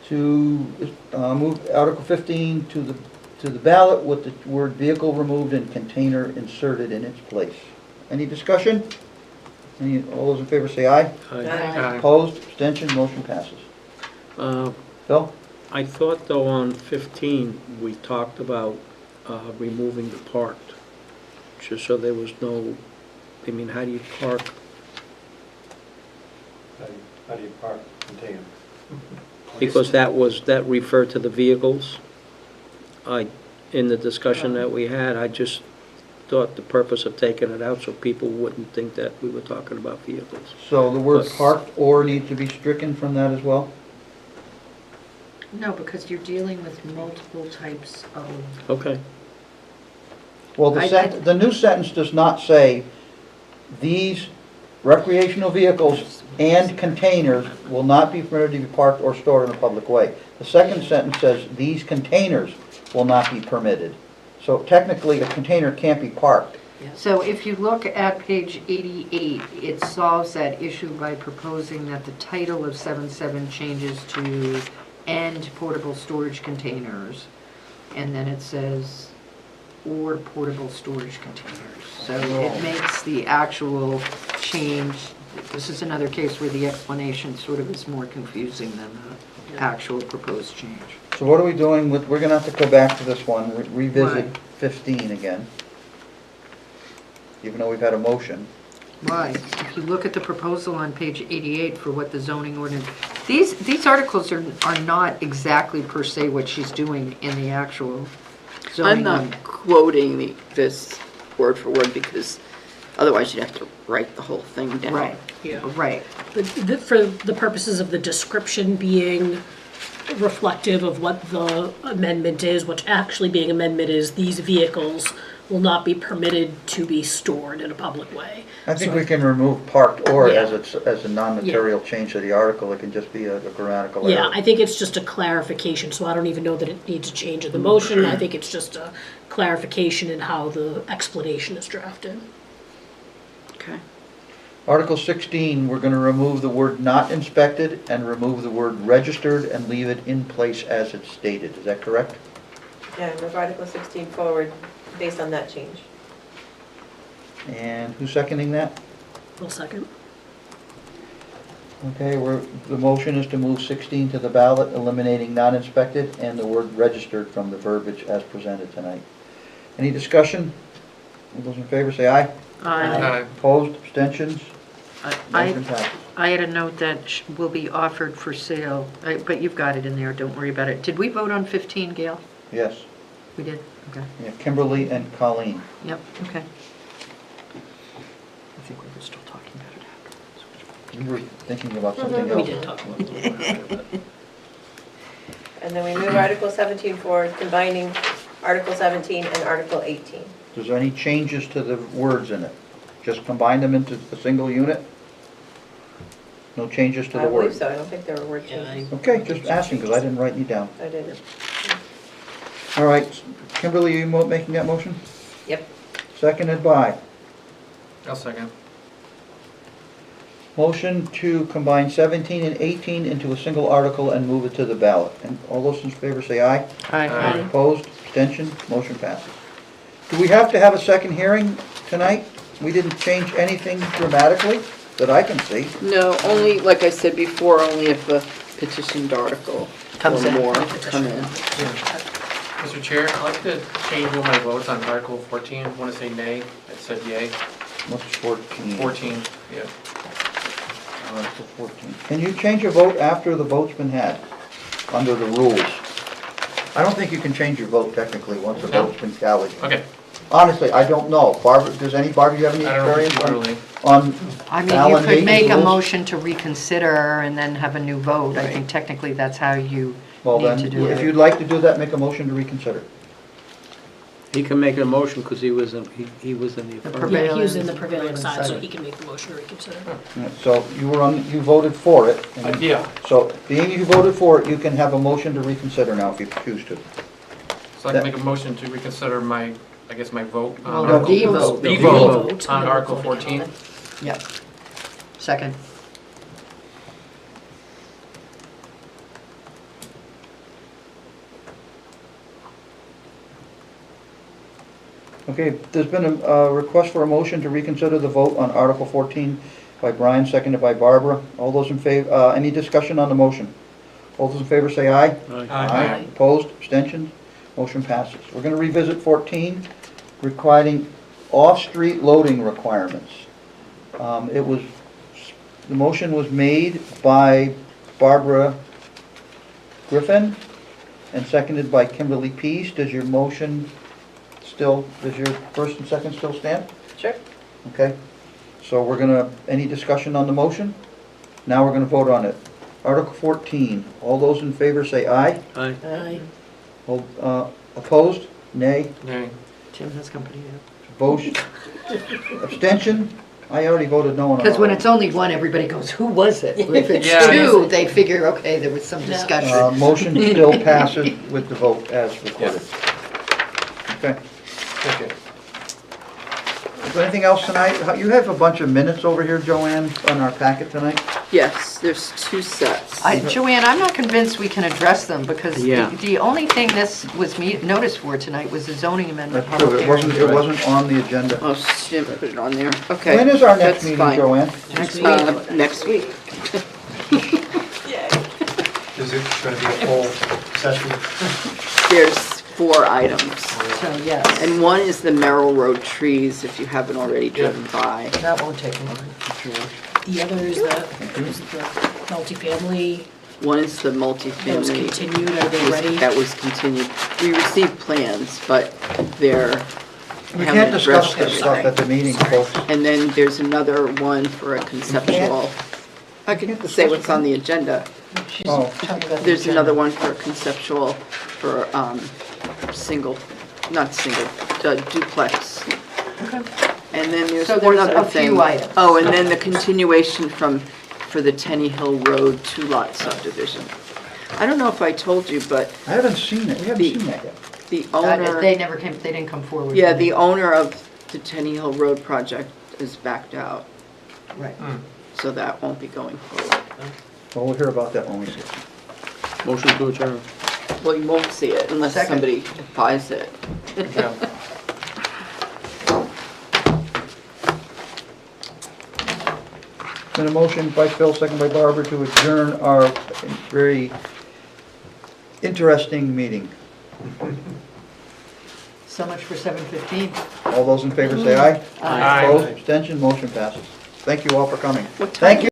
To move Article 15 to the ballot with the word vehicle removed and container inserted in its place. Any discussion? All those in favor say aye. Aye. Opposed, abstention, motion passes. Phil? I thought though on 15, we talked about removing the parked, just so there was no, I mean, how do you park? How do you park container? Because that referred to the vehicles. In the discussion that we had, I just thought the purpose of taking it out so people wouldn't think that we were talking about vehicles. So the word But- parked or needs to be stricken from that as well? No, because you're dealing with multiple types of, Okay. Well, the new sentence does not say, these recreational vehicles and containers will not be permitted to be parked or stored in a public way. The second sentence says, these containers will not be permitted. So technically, a container can't be parked. so if you look at page 88, it solves that issue by proposing that the title of 7.7 changes to "and portable storage containers," and then it says "or portable storage containers." So it makes the actual change, this is another case where the explanation sort of is more confusing than the actual proposed change. So what are we doing with, we're gonna have to go back to this one, revisit Right. 15 again. Even though we've had a motion. Why? If you look at the proposal on page 88 for what the zoning ordinance, these articles are not exactly per se what she's doing in the actual I'm zoning not ordinance. quoting this word for word because otherwise you'd have to write the whole thing down. Right, right. For the purposes of the description being reflective of what the amendment is, what's actually being amended is these vehicles will not be permitted to be stored in a public way. I think we can remove parked or Yeah. as a non-material change to the article. It can just be a grammatical error. Yeah, I think it's just a clarification, so I don't even know that it needs a change in the motion. I think it's just a clarification in how the explanation is drafted. Okay. Article 16, we're going to remove the word "not inspected" and remove the word "registered" and leave it in place as it's stated. Is that correct? Yeah, move Article 16 forward based on that change. And who's seconding that? One second. Okay, the motion is to move 16 to the ballot, eliminating "not inspected" and the word "registered" from the verbiage as presented tonight. Any discussion? All those in favor say aye. Aye. Opposed, abstentions? I Motion passes. I had a note that will be offered for sale, but you've got it in there, don't worry about it. Did we vote on 15, Gail? Yes. We did? Okay. Yeah, Kimberly and Colleen. Yep, okay. I think we were still talking about it afterwards. You were thinking about something We else. did talk about it. And then we move Article 17 forward, combining Article 17 and Article 18. Is there any changes to the words in it? Just combine them into a single unit? No changes to I the believe words? so, I don't think there were word Yeah, changes. Okay, just asking, because I didn't write any down. I didn't. All right, Kimberly, are you making that motion? Yep. Seconded by. I'll second. Motion to combine 17 and 18 into a single article and move it to the ballot. And all those in favor say aye. Aye. Opposed, abstention, motion passes. Do we have to have a second hearing tonight? We didn't change anything dramatically that I can see. No, only, like I said before, only if the petitioned article Comes or in. more come in. Mr. Chair, I'd like to change one of my votes on Article 14. I want to say nay. I said yay. What's 14? 14, yeah. Article 14. Can you change your vote after the vote's been had, under the rules? I don't think you can change your vote technically once the No? vote's been tallied. Okay. Honestly, I don't know. Barbara, Barbara, you have any I don't know if experience it's on- literally. on I mean, Alan you could Hayden's make a rules? motion to reconsider and then have a new vote. I think technically that's how you Well, need then, to do if it. you'd like to do that, make a motion to reconsider. He can make a motion because he was in the The affirmative. Yeah, he was in the Prevailing prevailing side, so side. he can make the motion to reconsider. Yeah, So you voted for it. and- Yeah. So being you voted for it, you can have a motion to reconsider now if you choose to. So I can make a motion to reconsider my, I guess, my vote on Well, Article... the vote. The The vote vote. on Article 14. Yep. Second. Okay, there's been a request for a motion to reconsider the vote on Article 14 by Brian, seconded by Barbara. All those in favor, any discussion on the motion? All those in favor say aye. Aye. Opposed, abstentions, motion passes. We're going to revisit 14, requiring off-street loading requirements. The motion was made by Barbara Griffin and seconded by Kimberly Pease. Does your first and second still stand? Sure. Okay, so any discussion on the motion? Now we're gonna vote on it. Article 14, all those in favor say aye. Aye. Aye. Opposed? Nay. Nay. Tim has company now. Vote. Abstention? I already voted no on it. Because when it's only one, everybody goes, who was it? If it's Yeah. two, they figure, okay, there was some discussion. Motion still passes with the vote as recorded. Okay. Thank you. Is there anything else tonight? You have a bunch of minutes over here, Joanne, on our packet tonight? Yes, there's two sets. Joanne, I'm not convinced we can address them because Yeah. the only thing this was noticed for tonight was the zoning amendment. That's true, public it hearing. wasn't on the agenda. Oh, she didn't put it on there. Okay. When is our next that's meeting, fine. Joanne? Next week. Is it going to be a full session? There's 4 items. So, yes, And one is the Merrill Road trees, if you haven't already driven by. that won't take long. The other is the multifamily, One is the that was multifamily. continued, are they ready? That was continued. We received plans, but they're. We haven't can't discuss addressed this stuff everything. at the meeting, folks. And then there's another one for a conceptual. I can say what's on the agenda. She's Oh. talking about the There's agenda. another one for conceptual, for single, not single, duplex. Okay. And then there's So one there's other a few thing. items. Oh, and then the continuation for the Tenny Hill Road two-lot subdivision. I don't know if I told you, but I haven't seen it, we haven't The- seen that yet. the owner, They didn't come forward. yeah, with the it. owner of the Tenny Hill Road project is backed out, Right. so that won't be going forward. Well, we'll hear about that when we see it. Motion to adjourn. Well, you won't see it unless Second. somebody buys it. Yeah. Been a motion by Phil, second by Barbara, to adjourn our very interesting meeting. So much for 7:15. All those in favor say aye. Aye. Opposed, abstention, motion passes. Thank you all for coming. What time Thank you.